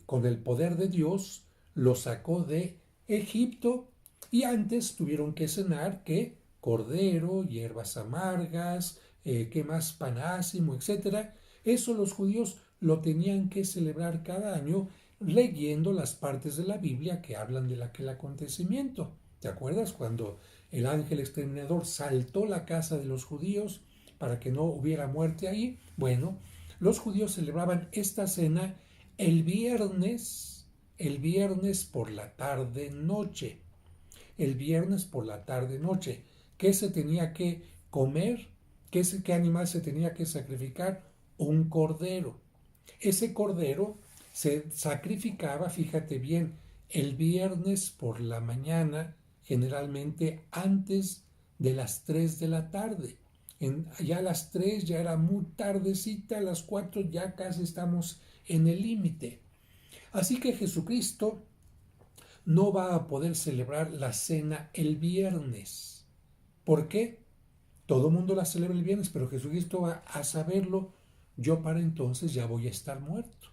con el poder de Dios, lo sacó de Egipto y antes tuvieron que cenar que cordero, hierbas amargas, ¿qué más? Panásimo, etc. Eso los judíos lo tenían que celebrar cada año leyendo las partes de la Biblia que hablan de aquel acontecimiento. ¿Te acuerdas cuando el ángel exterminador saltó la casa de los judíos para que no hubiera muerte ahí? Bueno, los judíos celebraban esta cena el viernes por la tarde-noche. El viernes por la tarde-noche. ¿Qué se tenía que comer? ¿Qué animal se tenía que sacrificar? Un cordero. Ese cordero se sacrificaba, fíjate bien, el viernes por la mañana, generalmente antes de las 3 de la tarde. Ya a las 3 ya era muy tardecita, a las 4 ya casi estamos en el límite. Así que Jesucristo no va a poder celebrar la cena el viernes. ¿Por qué? Todo el mundo la celebra el viernes, pero Jesucristo va a saberlo, yo para entonces ya voy a estar muerto.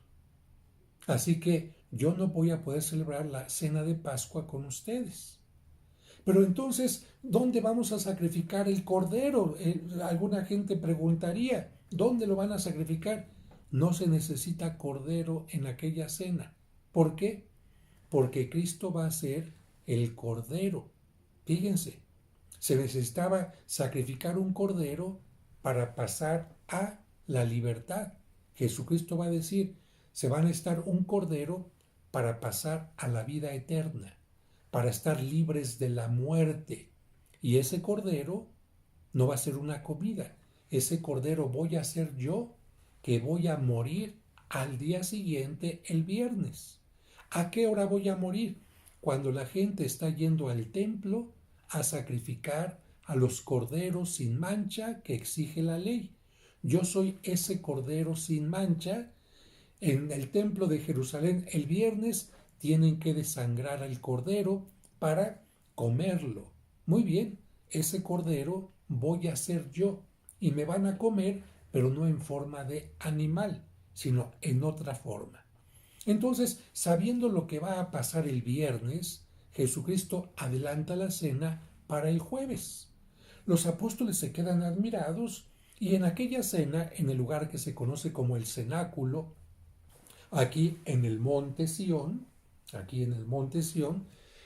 Así que yo no voy a poder celebrar la cena de Pascua con ustedes. Pero entonces, ¿dónde vamos a sacrificar el cordero? Alguna gente preguntaría, ¿dónde lo van a sacrificar? No se necesita cordero en aquella cena. ¿Por qué? Porque Cristo va a ser el cordero. Fíjense, se necesitaba sacrificar un cordero para pasar a la libertad. Jesucristo va a decir, se va a necesitar un cordero para pasar a la vida eterna, para estar libres de la muerte. Y ese cordero no va a ser una comida. Ese cordero voy a ser yo, que voy a morir al día siguiente, el viernes. ¿A qué hora voy a morir? Cuando la gente está yendo al templo a sacrificar a los corderos sin mancha que exige la ley. Yo soy ese cordero sin mancha. En el templo de Jerusalén el viernes tienen que desangrar al cordero para comerlo. Muy bien, ese cordero voy a ser yo y me van a comer, pero no en forma de animal, sino en otra forma. Entonces, sabiendo lo que va a pasar el viernes, Jesucristo adelanta la cena para el jueves. Los apóstoles se quedan admirados y en aquella cena, en el lugar que se conoce como el cenáculo, aquí en el monte Sión,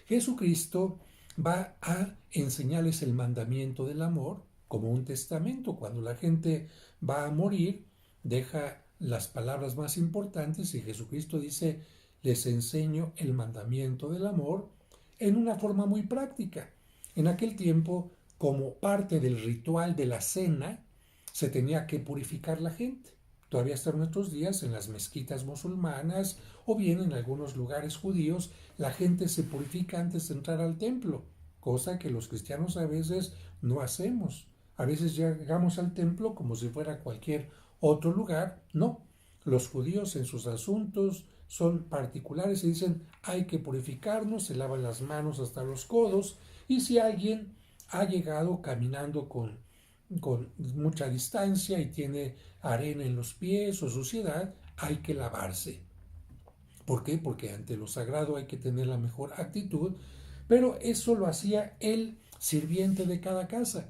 Jesucristo va a enseñarles el mandamiento del amor como un testamento. Cuando la gente va a morir, deja las palabras más importantes y Jesucristo dice, les enseño el mandamiento del amor en una forma muy práctica. En aquel tiempo, como parte del ritual de la cena, se tenía que purificar la gente. Todavía hasta nuestros días en las mezquitas musulmanas o bien en algunos lugares judíos, la gente se purifica antes de entrar al templo, cosa que los cristianos a veces no hacemos. A veces llegamos al templo como si fuera cualquier otro lugar. No, los judíos en sus asuntos son particulares y dicen hay que purificarnos, se lavan las manos hasta los codos y si alguien ha llegado caminando con mucha distancia y tiene arena en los pies o suciedad, hay que lavarse. ¿Por qué? Porque ante lo sagrado hay que tener la mejor actitud, pero eso lo hacía el sirviente de cada casa.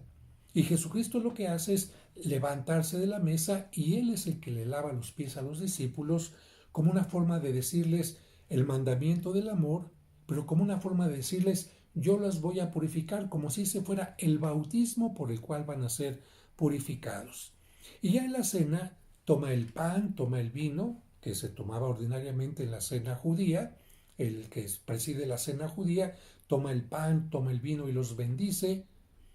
Y Jesucristo lo que hace es levantarse de la mesa y Él es el que le lava los pies a los discípulos como una forma de decirles el mandamiento del amor, pero como una forma de decirles yo las voy a purificar como si ese fuera el bautismo por el cual van a ser purificados. Y ya en la cena toma el pan, toma el vino, que se tomaba ordinariamente en la cena judía, el que preside la cena judía, toma el pan, toma el vino y los bendice,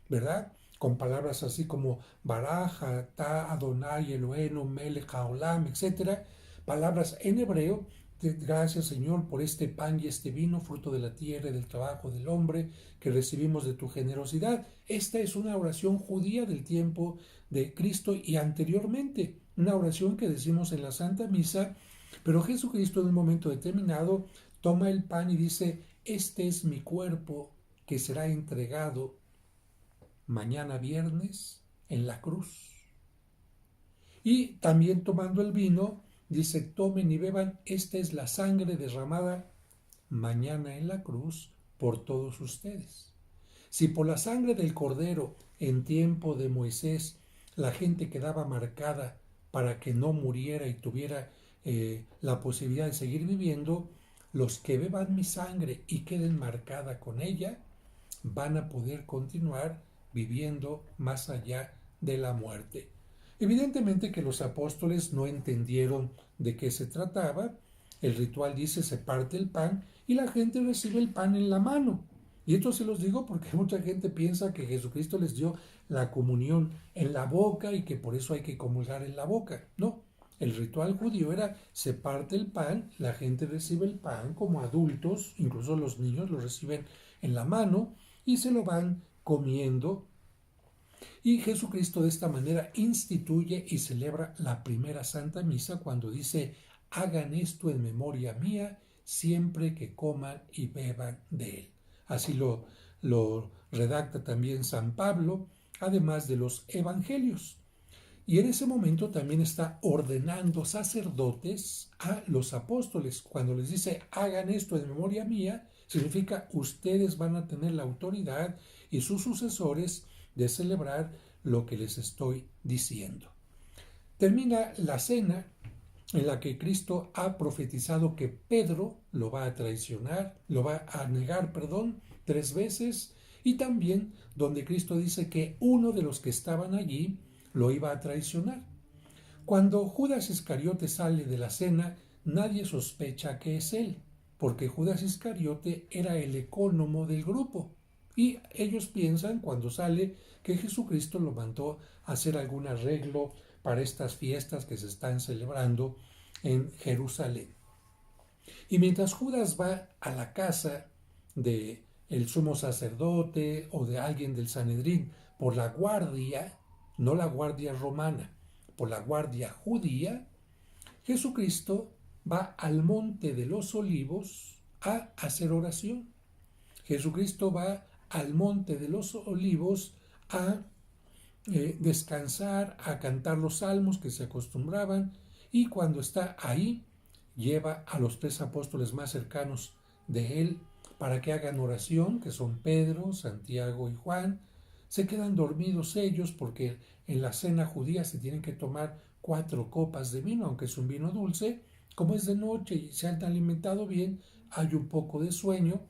¿verdad? Con palabras así como Baraja, Ta, Adonai, Eloheinu, Melech Haolam, etc. Palabras en hebreo. Gracias, Señor, por este pan y este vino, fruto de la tierra y del trabajo del hombre, que recibimos de tu generosidad. Esta es una oración judía del tiempo de Cristo y anteriormente, una oración que decimos en la Santa Misa, pero Jesucristo en un momento determinado toma el pan y dice, este es mi cuerpo que será entregado mañana viernes en la cruz. Y también tomando el vino, dice, tomen y beban, esta es la sangre derramada mañana en la cruz por todos ustedes. Si por la sangre del Cordero en tiempo de Moisés la gente quedaba marcada para que no muriera y tuviera la posibilidad de seguir viviendo, los que beban mi sangre y queden marcada con ella, van a poder continuar viviendo más allá de la muerte. Evidentemente que los apóstoles no entendieron de qué se trataba. El ritual dice se parte el pan y la gente recibe el pan en la mano. Y esto se los digo porque mucha gente piensa que Jesucristo les dio la comunión en la boca y que por eso hay que comulgar en la boca. No, el ritual judío era se parte el pan, la gente recibe el pan como adultos, incluso los niños lo reciben en la mano y se lo van comiendo. Y Jesucristo de esta manera instituye y celebra la primera Santa Misa cuando dice, hagan esto en memoria mía siempre que coman y beban de él. Así lo redacta también San Pablo, además de los evangelios. Y en ese momento también está ordenando sacerdotes a los apóstoles. Cuando les dice, hagan esto en memoria mía, Significa ustedes van a tener la autoridad y sus sucesores de celebrar lo que les estoy diciendo. Termina la cena en la que Cristo ha profetizado que Pedro lo va a traicionar, lo va a negar, 3 veces, y también donde Cristo dice que uno de los que estaban allí lo iba a traicionar. Cuando Judas Iscariote sale de la cena, nadie sospecha que es él, porque Judas Iscariote era el ecónomo del grupo. Y ellos piensan cuando sale que Jesucristo lo mandó a hacer algún arreglo para estas fiestas que se están celebrando en Jerusalén. Y mientras Judas va a la casa de el sumo sacerdote o de alguien del Sanedrín por la guardia, no la guardia romana, por la guardia judía, Jesucristo va al monte de los olivos a hacer oración. Jesucristo va al monte de los olivos a descansar, a cantar los salmos que se acostumbraban, y cuando está ahí lleva a los 3 apóstoles más cercanos de él para que hagan oración, que son Pedro, Santiago y Juan. Se quedan dormidos ellos porque en la cena judía se tienen que tomar 4 copas de vino, aunque es un vino dulce. Como es de noche y se han alimentado bien, hay un poco de sueño,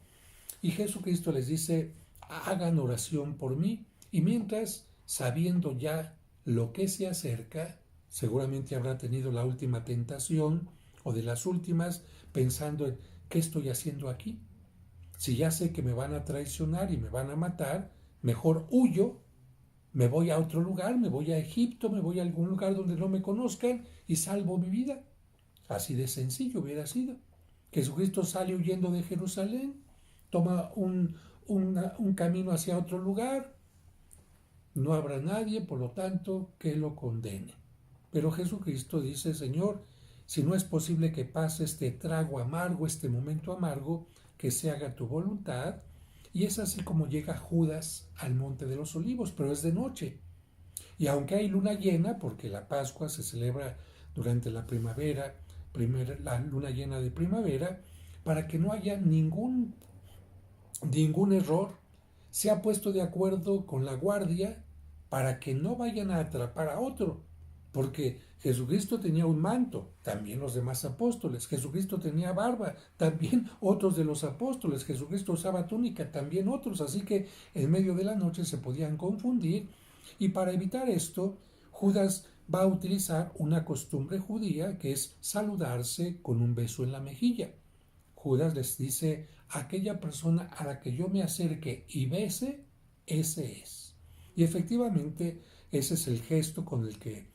y Jesucristo les dice: hagan oración por mí. Y mientras, sabiendo ya lo que se acerca, seguramente habrá tenido la última tentación o de las últimas, pensando en ¿qué estoy haciendo aquí? Si ya sé que me van a traicionar y me van a matar, mejor huyo, me voy a otro lugar, me voy a Egipto, me voy a algún lugar donde no me conozcan y salvo mi vida. Así de sencillo hubiera sido. Jesucristo sale huyendo de Jerusalén, toma un camino hacia otro lugar, no habrá nadie, por lo tanto, que lo condene. Pero Jesucristo dice: Señor, si no es posible que pase este trago amargo, este momento amargo, que se haga tu voluntad. Y es así como llega Judas al monte de los olivos, pero es de noche. Y aunque hay luna llena, porque la Pascua se celebra durante la primavera, la luna llena de primavera, para que no haya ningún error, se ha puesto de acuerdo con la guardia para que no vayan a atrapar a otro, porque Jesucristo tenía un manto, también los demás apóstoles. Jesucristo tenía barba, también otros de los apóstoles. Jesucristo usaba túnica, también otros. Así que en medio de la noche se podían confundir, y para evitar esto, Judas va a utilizar una costumbre judía, que es saludarse con un beso en la mejilla. Judas les dice: aquella persona a la que yo me acerque y bese, ese es. Y efectivamente ese es el gesto con el que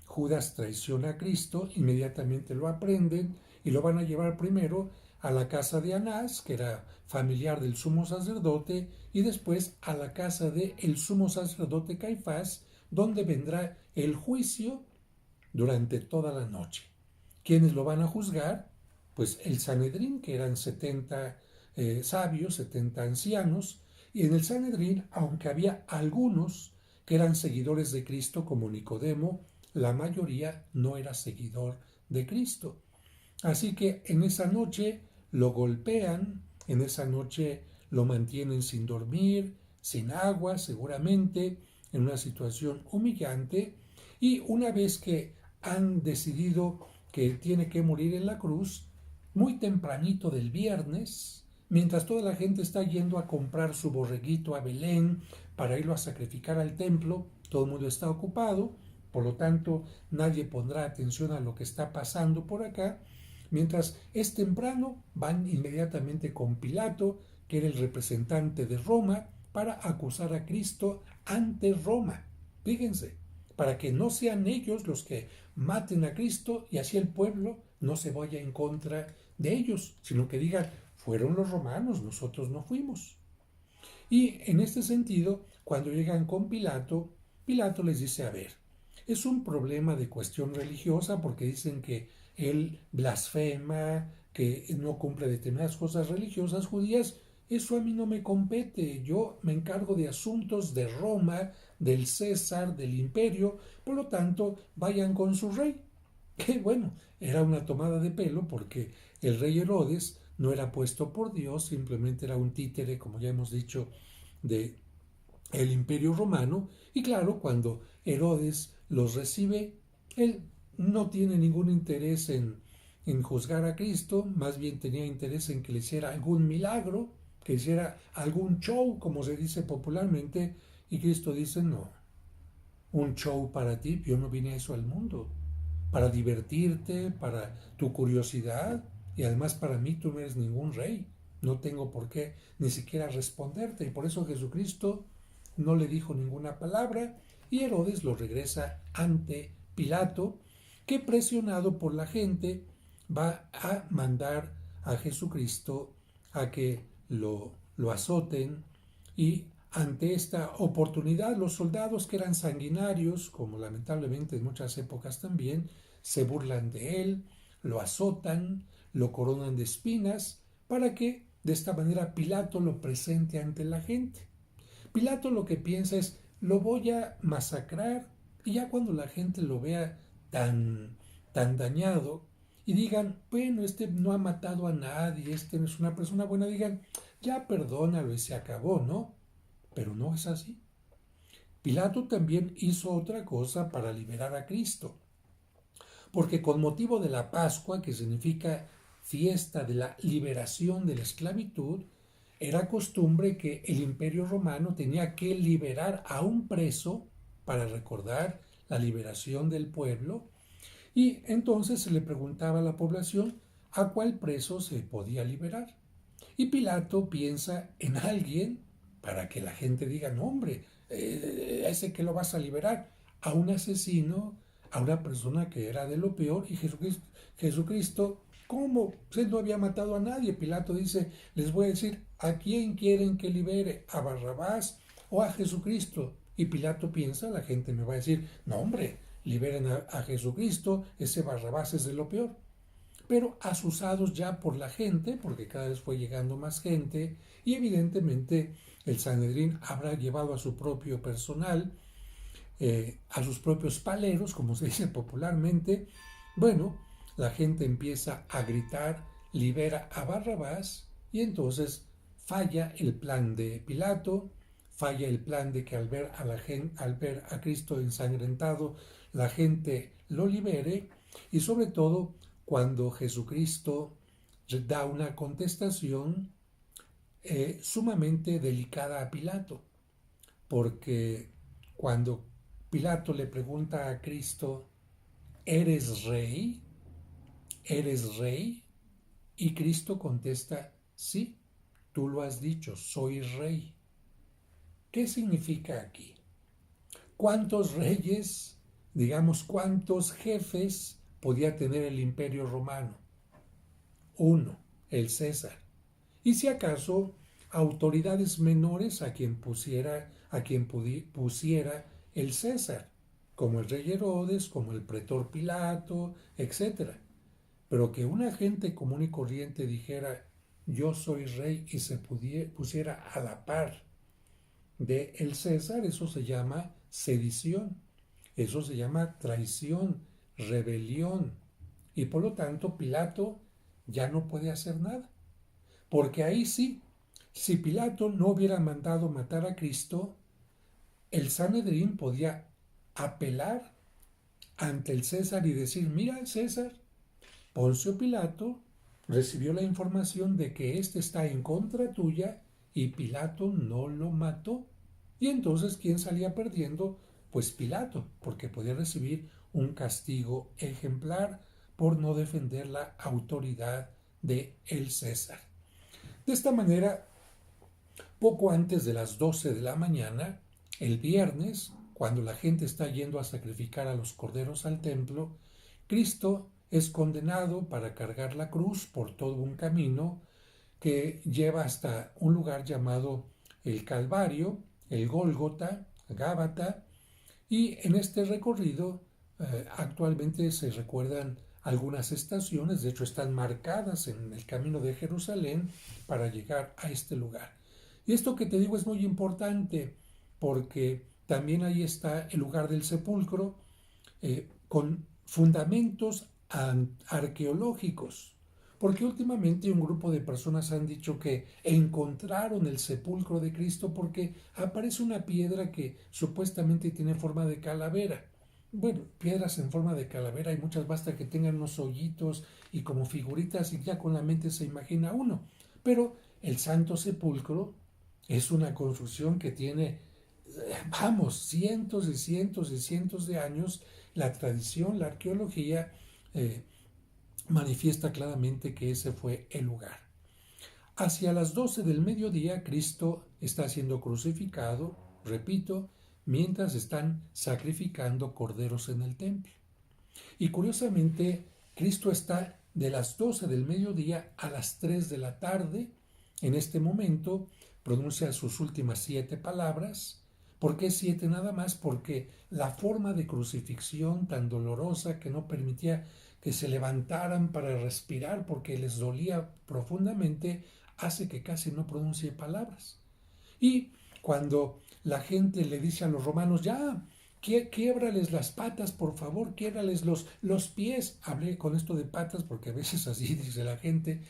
Judas traiciona a Cristo. Inmediatamente lo aprenden y lo van a llevar primero a la casa de Anás, que era familiar del sumo sacerdote, y después a la casa del sumo sacerdote Caifás, donde vendrá el juicio durante toda la noche. ¿Quiénes lo van a juzgar? Pues el Sanedrín, que eran 70 sabios, 70 ancianos, y en el Sanedrín, aunque había algunos que eran seguidores de Cristo, como Nicodemo, la mayoría no era seguidor de Cristo. Así que en esa noche lo golpean, en esa noche lo mantienen sin dormir, sin agua, seguramente, en una situación humillante, y una vez que han decidido que tiene que morir en la cruz, muy tempranito del viernes, mientras toda la gente está yendo a comprar su borreguito a Belén para irlo a sacrificar al templo, todo el mundo está ocupado, por lo tanto nadie pondrá atención a lo que está pasando por acá. Mientras es temprano, van inmediatamente con Pilato, que era el representante de Roma, para acusar a Cristo ante Roma. Fíjense, para que no sean ellos los que maten a Cristo y así el pueblo no se vaya en contra de ellos, sino que digan: fueron los romanos, nosotros no fuimos. Y en este sentido, cuando llegan con Pilato, Pilato les dice: a ver, es un problema de cuestión religiosa, porque dicen que él blasfema, que no cumple determinadas cosas religiosas judías. Eso a mí no me compete, yo me encargo de asuntos de Roma, del César, del imperio, por lo tanto vayan con su rey. Que bueno, era una tomada de pelo, porque el rey Herodes no era puesto por Dios, simplemente era un títere, como ya hemos dicho, de el Imperio Romano. Y claro, cuando Herodes los recibe, él no tiene ningún interés en juzgar a Cristo, más bien tenía interés en que le hiciera algún milagro, que hiciera algún show, como se dice popularmente, y Cristo dice, no, un show para ti, yo no vine a eso al mundo, para divertirte, para tu curiosidad, y además para mí tú no eres ningún rey, no tengo por qué ni siquiera responderte, y por eso Jesucristo no le dijo ninguna palabra, y Herodes lo regresa ante Pilato, que presionado por la gente va a mandar a Jesucristo a que lo azoten, y ante esta oportunidad los soldados, que eran sanguinarios, como lamentablemente en muchas épocas también, se burlan de él, lo azotan, lo coronan de espinas, para que de esta manera Pilato lo presente ante la gente. Pilato lo que piensa es, lo voy a masacrar, y ya cuando la gente lo vea tan dañado y digan, bueno, este no ha matado a nadie, este no es una persona buena, digan, ya perdónalo y se acabó, ¿no? Pero no es así. Pilato también hizo otra cosa para liberar a Cristo, porque con motivo de la Pascua, que significa fiesta de la liberación de la esclavitud, era costumbre que el Imperio Romano tenía que liberar a un preso para recordar la liberación del pueblo, y entonces se le preguntaba a la población a cuál preso se podía liberar. Y Pilato piensa en alguien para que la gente diga, no hombre, a ese que lo vas a liberar, a un asesino, a una persona que era de lo peor. Y Jesucristo, ¿cómo? Usted no había matado a nadie. Pilato dice, les voy a decir, ¿a quién quieren que libere? ¿A Barrabás o a Jesucristo? Y Pilato piensa, la gente me va a decir, no hombre, liberen a Jesucristo, ese Barrabás es de lo peor. Pero asusados ya por la gente, porque cada vez fue llegando más gente, y evidentemente el Sanedrín habrá llevado a su propio personal, a sus propios paleros, como se dice popularmente. Bueno, la gente empieza a gritar, libera a Barrabás, y entonces falla el plan de Pilato, falla el plan de que al ver a Cristo ensangrentado, la gente lo libere, y sobre todo cuando Jesucristo da una contestación sumamente delicada a Pilato, porque cuando Pilato le pregunta a Cristo, ¿eres rey? ¿Eres rey? Y Cristo contesta, sí, tú lo has dicho, soy rey. ¿Qué significa aquí? ¿Cuántos reyes, digamos, cuántos jefes podía tener el Imperio Romano? Uno, el César. Y si acaso autoridades menores a quien pusiera el César, como el rey Herodes, como el pretor Pilato, etcétera. Pero que una gente común y corriente dijera, yo soy rey, y se pusiera a la par de el César, eso se llama sedición, eso se llama traición, rebelión, y por lo tanto Pilato ya no puede hacer nada, porque ahí sí, si Pilato no hubiera mandado matar a Cristo, el Sanedrín podía apelar ante el César y decir, mira César, Poncio Pilato recibió la información de que éste está en contra tuya y Pilato no lo mató. Y entonces, ¿quién salía perdiendo? Pues Pilato, porque podía recibir un castigo ejemplar por no defender la autoridad de el César. De esta manera, poco antes de las 12 de la mañana, el viernes, cuando la gente está yendo a sacrificar a los corderos al templo, Cristo es condenado para cargar la cruz por todo un camino que lleva hasta un lugar llamado el Calvario, el Gólgota, Gábata, y en este recorrido actualmente se recuerdan algunas estaciones, de hecho están marcadas en el camino de Jerusalén para llegar a este lugar. Y esto que te digo es muy importante porque también ahí está el lugar del sepulcro con fundamentos arqueológicos, Porque últimamente un grupo de personas han dicho que encontraron el sepulcro de Cristo porque aparece una piedra que supuestamente tiene forma de calavera. Bueno, piedras en forma de calavera hay muchas, basta que tengan unos hoyitos y como figuritas y ya con la mente se imagina uno. Pero el Santo Sepulcro es una construcción que tiene, vamos, cientos y cientos y cientos de años. La tradición, la arqueología manifiesta claramente que ese fue el lugar. Hacia las 12 del mediodía, Cristo está siendo crucificado, repito, mientras están sacrificando corderos en el templo. Y curiosamente, Cristo está de las 12 del mediodía a las 3 de la tarde. En este momento pronuncia sus últimas 7 palabras. ¿Por qué 7 nada más? Porque la forma de crucifixión tan dolorosa que no permitía que se levantaran para respirar porque les dolía profundamente, hace que casi no pronuncie palabras. Y cuando la gente le dice a los romanos, ya, quiébrales las patas, por favor, quiébrales los pies. Hablé con esto de patas porque a veces así dice la gente,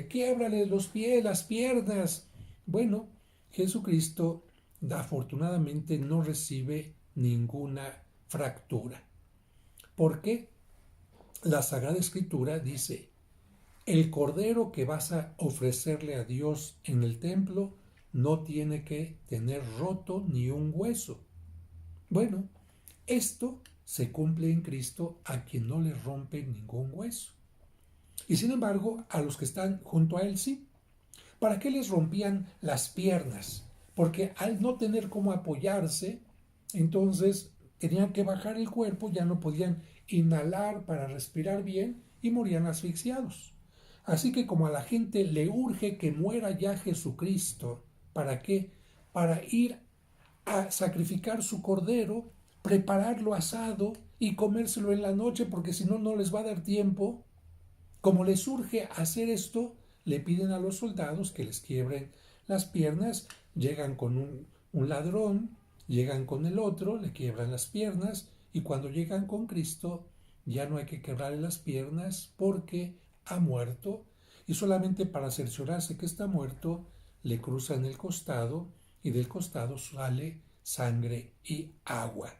quiébrales los pies, las piernas. Bueno, Jesucristo afortunadamente no recibe ninguna fractura. ¿Por qué? La Sagrada Escritura dice, el cordero que vas a ofrecerle a Dios en el templo no tiene que tener roto ni un hueso. Bueno, esto se cumple en Cristo a quien no le rompe ningún hueso. Y sin embargo, a los que están junto a él sí. ¿Para qué les rompían las piernas? Porque al no tener cómo apoyarse, entonces tenían que bajar el cuerpo, ya no podían inhalar para respirar bien y morían asfixiados. Así que como a la gente le urge que muera ya Jesucristo, ¿para qué? Para ir a sacrificar su cordero, prepararlo asado y comérselo en la noche, porque si no, no les va a dar tiempo. Como les urge hacer esto, le piden a los soldados que les quiebren las piernas, llegan con un ladrón, llegan con el otro, le quiebran las piernas y cuando llegan con Cristo ya no hay que quebrarle las piernas porque ha muerto y solamente para cerciorarse que está muerto le cruzan el costado y del costado sale sangre y agua.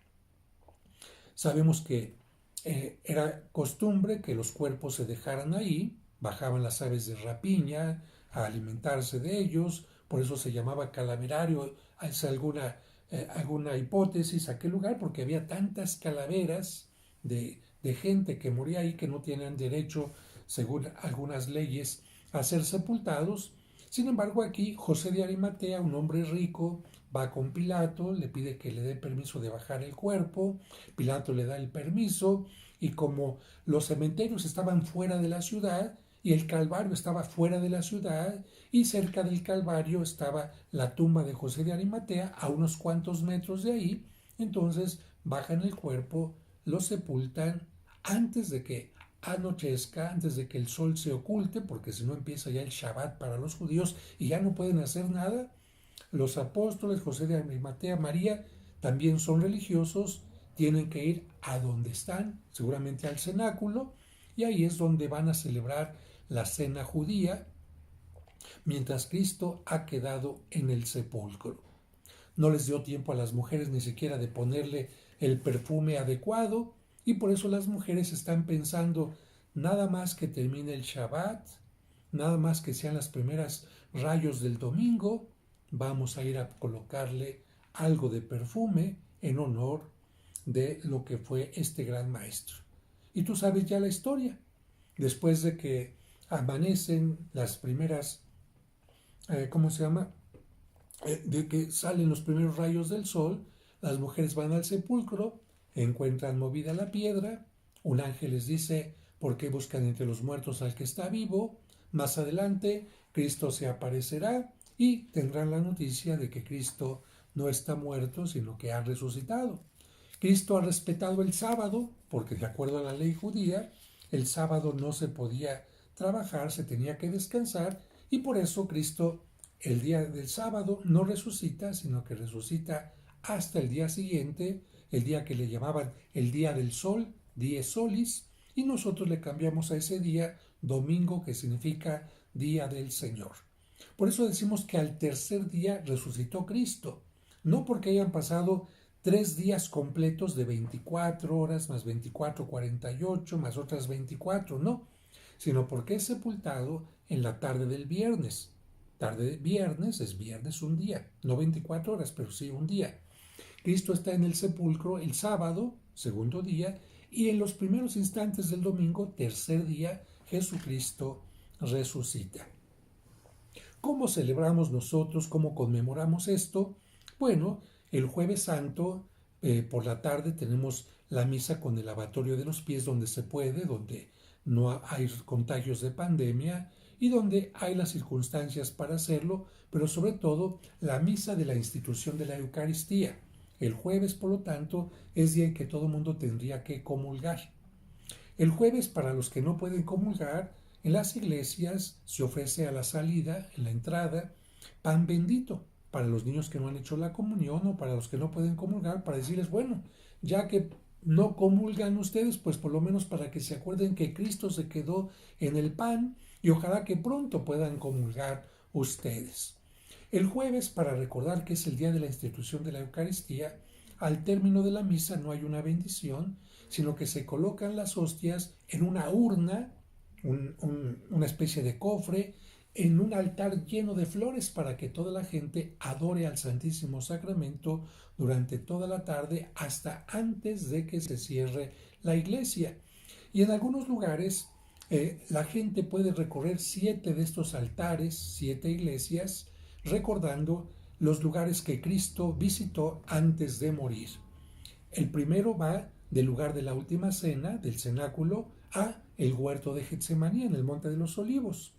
Sabemos que era costumbre que los cuerpos se dejaran ahí, bajaban las aves de rapiña a alimentarse de ellos, por eso se llamaba calaverario. Hay alguna hipótesis a qué lugar, porque había tantas calaveras de gente que moría ahí que no tenían derecho, según algunas leyes, a ser sepultados. Sin embargo, aquí José de Arimatea, un hombre rico, va con Pilato, le pide que le dé permiso de bajar el cuerpo, Pilato le da el permiso y como los cementerios estaban fuera de la ciudad y el Calvario estaba fuera de la ciudad y cerca del Calvario estaba la tumba de José de Arimatea a unos cuantos metros de ahí, entonces bajan el cuerpo, lo sepultan antes de que anochezca, antes de que el sol se oculte, porque si no empieza ya el Shabbat para los judíos y ya no pueden hacer nada. Los apóstoles, José de Arimatea, María, también son religiosos, tienen que ir a donde están, seguramente al cenáculo, y ahí es donde van a celebrar la cena judía, mientras Cristo ha quedado en el sepulcro. No les dio tiempo a las mujeres ni siquiera de ponerle el perfume adecuado, y por eso las mujeres están pensando, nada más que termine el Shabbat, nada más que sean las primeras rayos del domingo, vamos a ir a colocarle algo de perfume en honor de lo que fue este gran maestro. Y tú sabes ya la historia. Después de que amanecen las primeras, ¿cómo se llama? De que salen los primeros rayos del sol, las mujeres van al sepulcro, encuentran movida la piedra, un ángel les dice, ¿por qué buscan entre los muertos al que está vivo? Más adelante, Cristo se aparecerá y tendrán la noticia de que Cristo no está muerto, sino que ha resucitado. Cristo ha respetado el sábado, porque de acuerdo a la ley judía, el sábado no se podía trabajar, se tenía que descansar, y por eso Cristo el día del sábado no resucita, sino que resucita hasta el día siguiente, el día que le llamaban el día del sol, dies solis, y nosotros le cambiamos a ese día domingo, que significa día del Señor. Por eso decimos que al tercer día resucitó Cristo, no porque hayan pasado 3 días completos de 24 horas, más 24, 48, más otras 24, no, sino porque es sepultado en la tarde del viernes. Tarde de viernes es viernes un día, no 24 horas, pero sí un día. Cristo está en el sepulcro el sábado, segundo día, y en los primeros instantes del domingo, tercer día, Jesucristo resucita. ¿Cómo celebramos nosotros? ¿Cómo conmemoramos esto? Bueno, el Jueves Santo por la tarde tenemos la misa con el lavatorio de los pies donde se puede, donde no hay contagios de pandemia y donde hay las circunstancias para hacerlo, pero sobre todo la misa de la institución de la Eucaristía. El jueves, por lo tanto, es día en que todo mundo tendría que comulgar. El jueves, para los que no pueden comulgar, en las iglesias se ofrece a la salida, en la entrada, pan bendito para los niños que no han hecho la comunión o para los que no pueden comulgar, para decirles, bueno, ya que no comulgan ustedes, pues por lo menos para que se acuerden que Cristo se quedó en el pan y ojalá que pronto puedan comulgar ustedes. El jueves, para recordar que es el día de la institución de la Eucaristía, al término de la misa no hay una bendición, sino que se colocan las hostias en una urna, una especie de cofre, en un altar lleno de flores para que toda la gente adore al Santísimo Sacramento durante toda la tarde hasta antes de que se cierre la iglesia. Y en algunos lugares la gente puede recorrer 7 de estos altares, 7 iglesias, recordando los lugares que Cristo visitó antes de morir. El primero va del lugar de la última cena, del cenáculo, a el huerto de Getsemaní, en el Monte de los Olivos.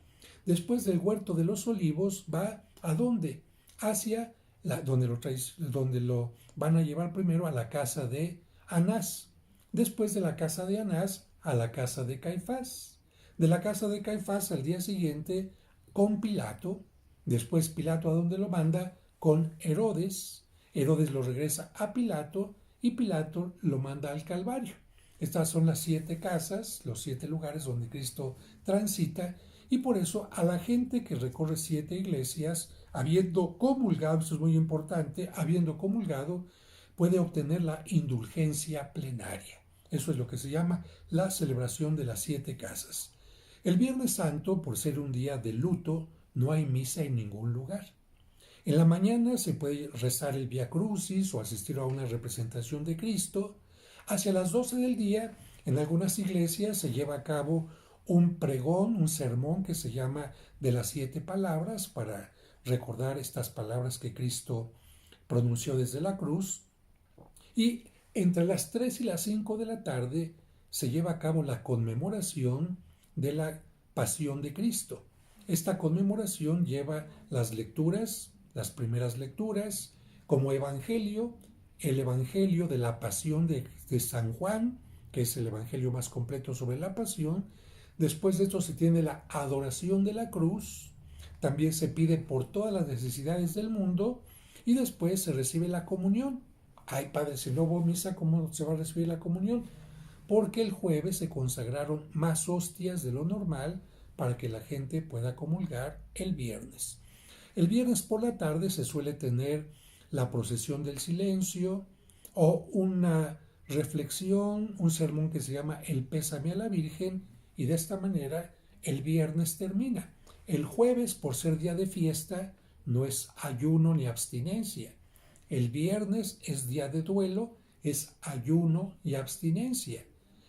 Después del huerto de los Olivos va ¿a dónde? Hacia donde lo van a llevar primero a la casa de Anás. Después de la casa de Anás a la casa de Caifás. De la casa de Caifás al día siguiente con Pilato. Después Pilato ¿a dónde lo manda? Con Herodes. Herodes lo regresa a Pilato y Pilato lo manda al Calvario. Estas son las 7 casas, los 7 lugares donde Cristo transita, y por eso a la gente que recorre 7 iglesias, habiendo comulgado, esto es muy importante, habiendo comulgado, puede obtener la indulgencia plenaria. Eso es lo que se llama la celebración de las 7 casas. El Viernes Santo, por ser un día de luto, no hay misa en ningún lugar. En la mañana se puede rezar el Vía Crucis o asistir a una representación de Cristo. Hacia las 12 del día, en algunas iglesias se lleva a cabo un pregón, un sermón que se llama de las 7 palabras para recordar estas palabras que Cristo pronunció desde la cruz. Y entre las 3 y las 5 de la tarde se lleva a cabo la conmemoración de la pasión de Cristo. Esta conmemoración lleva las lecturas, las primeras lecturas, como evangelio, el evangelio de la pasión de San Juan, que es el evangelio más completo sobre la pasión. Después de esto se tiene la adoración de la cruz, también se pide por todas las necesidades del mundo y después se recibe la comunión. Ay, padre, si no hubo misa, ¿cómo se va a recibir la comunión? Porque el jueves se consagraron más hostias de lo normal para que la gente pueda comulgar el viernes. El viernes por la tarde se suele tener la procesión del silencio o una reflexión, un sermón que se llama El Pésame a la Virgen, y de esta manera el viernes termina. El jueves, por ser día de fiesta, no es ayuno ni abstinencia. El viernes es día de duelo, es ayuno y abstinencia.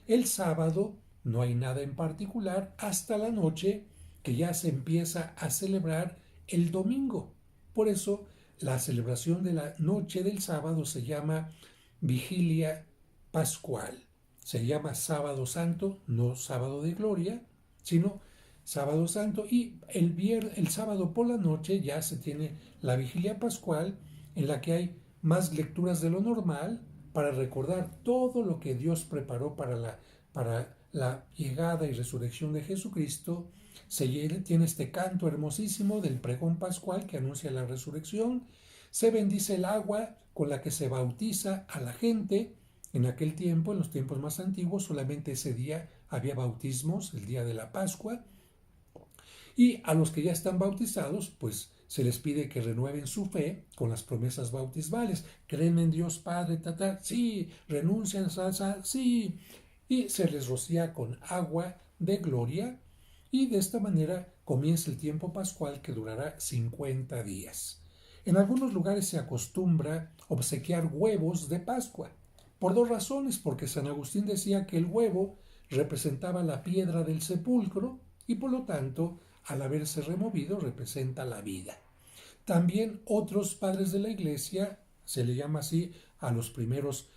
El sábado no hay nada en particular hasta la noche, que ya se empieza a celebrar el domingo. Por eso la celebración de la noche del sábado se llama Vigilia Pascual. Se llama Sábado Santo, no Sábado de Gloria, sino Sábado Santo. Y el sábado por la noche ya se tiene la Vigilia Pascual, en la que hay más lecturas de lo normal para recordar todo lo que Dios preparó para la llegada y resurrección de Jesucristo. Tiene este canto hermosísimo del pregón pascual que anuncia la resurrección. Se bendice el agua con la que se bautiza a la gente. En aquel tiempo, en los tiempos más antiguos, solamente ese día había bautismos el día de la Pascua, y a los que ya están bautizados, pues se les pide que renueven su fe con las promesas bautismales. Creen en Dios Padre, sí, renuncian, sí, y se les rocía con agua de gloria, y de esta manera comienza el tiempo pascual que durará 50 días. En algunos lugares se acostumbra obsequiar huevos de Pascua, por dos razones, porque San Agustín decía que el huevo representaba la piedra del sepulcro y por lo tanto, al haberse removido, representa la vida. También otros padres de la Iglesia, se le llama así a los primeros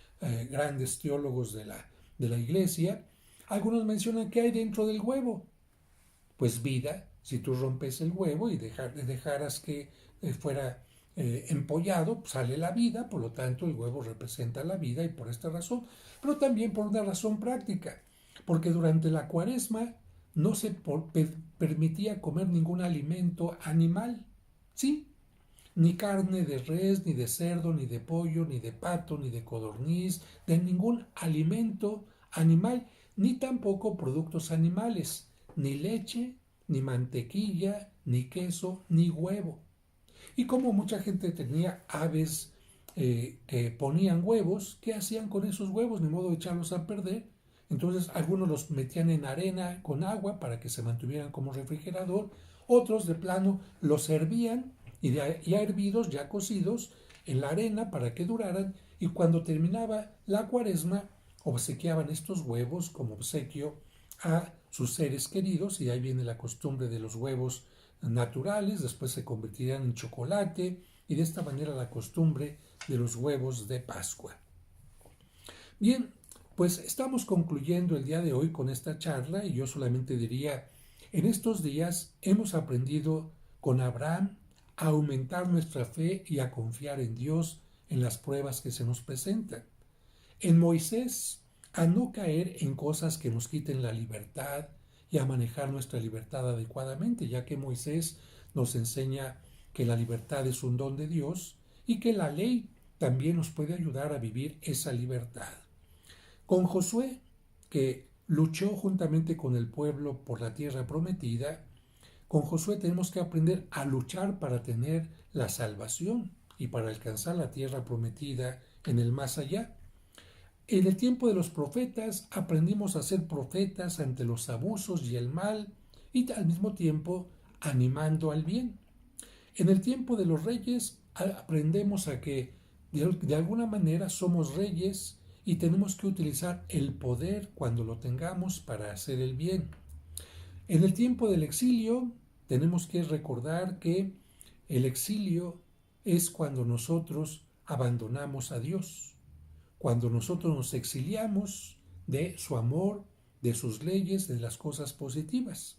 grandes teólogos de la Iglesia, algunos mencionan que hay dentro del huevo. Pues vida, si tú rompes el huevo y dejaras que fuera empollado, sale la vida, por lo tanto el huevo representa la vida y por esta razón, pero también por una razón práctica, porque durante la Cuaresma no se permitía comer ningún alimento animal, ¿sí? Ni carne de res, ni de cerdo, ni de pollo, ni de pato, ni de codorniz, de ningún alimento animal, ni tampoco productos animales, ni leche, ni mantequilla, ni queso, ni huevo. Y como mucha gente tenía aves que ponían huevos, ¿qué hacían con esos huevos? Ni modo de echarlos a perder. Entonces algunos los metían en arena con agua para que se mantuvieran como refrigerador, otros de plano los hervían y ya hervidos, ya cocidos, en la arena para que duraran, y cuando terminaba la Cuaresma obsequiaban estos huevos como obsequio a sus seres queridos, y ahí viene la costumbre de los huevos naturales, después se convertirían en chocolate, y de esta manera la costumbre de los huevos de Pascua. Bien, pues estamos concluyendo el día de hoy con esta charla, y yo solamente diría, en estos días hemos aprendido con Abraham a aumentar nuestra fe y a confiar en Dios en las pruebas que se nos presentan. En Moisés, a no caer en cosas que nos quiten la libertad y a manejar nuestra libertad adecuadamente, ya que Moisés nos enseña que la libertad es un don de Dios y que la ley también nos puede ayudar a vivir esa libertad. Con Josué, que luchó juntamente con el pueblo por la tierra prometida, con Josué tenemos que aprender a luchar para tener la salvación y para alcanzar la tierra prometida en el más allá. En el tiempo de los profetas aprendimos a ser profetas ante los abusos y el mal, y al mismo tiempo animando al bien. En el tiempo de los reyes aprendemos a que de alguna manera somos reyes y tenemos que utilizar el poder cuando lo tengamos para hacer el bien. En el tiempo del exilio tenemos que recordar que el exilio es cuando nosotros abandonamos a Dios, cuando nosotros nos exiliamos de su amor, de sus leyes, de las cosas positivas.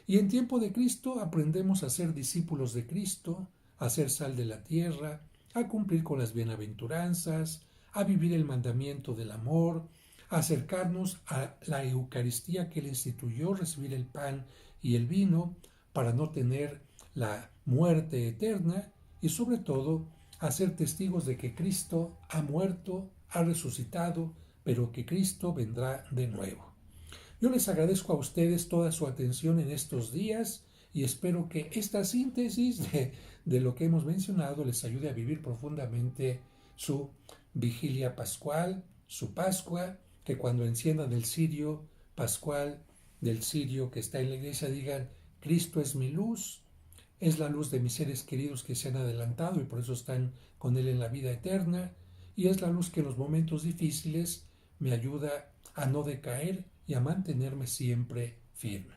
Y en tiempo de Cristo aprendemos a ser discípulos de Cristo, a ser sal de la tierra, a cumplir con las bienaventuranzas, a vivir el mandamiento del amor, a acercarnos a la Eucaristía que Él instituyó, recibir el pan y el vino para no tener la muerte eterna, y sobre todo a ser testigos de que Cristo ha muerto, ha resucitado, pero que Cristo vendrá de nuevo. Yo les agradezco a ustedes toda su atención en estos días y espero que esta síntesis de lo que hemos mencionado les ayude a vivir profundamente su vigilia pascual, su Pascua, que cuando enciendan el cirio pascual del cirio que está en la iglesia digan: Cristo es mi luz, es la luz de mis seres queridos que se han adelantado y por eso están con Él en la vida eterna, y es la luz que en los momentos difíciles me ayuda a no decaer y a mantenerme siempre firme.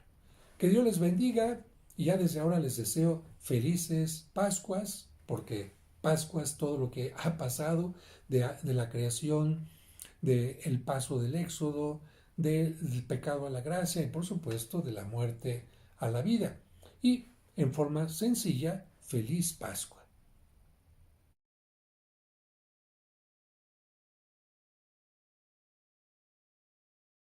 Que Dios les bendiga, y ya desde ahora les deseo felices Pascuas, porque Pascua es todo lo que ha pasado de la creación, del paso del Éxodo, del pecado a la gracia y por supuesto de la muerte a la vida. Y en forma sencilla, feliz Pascua.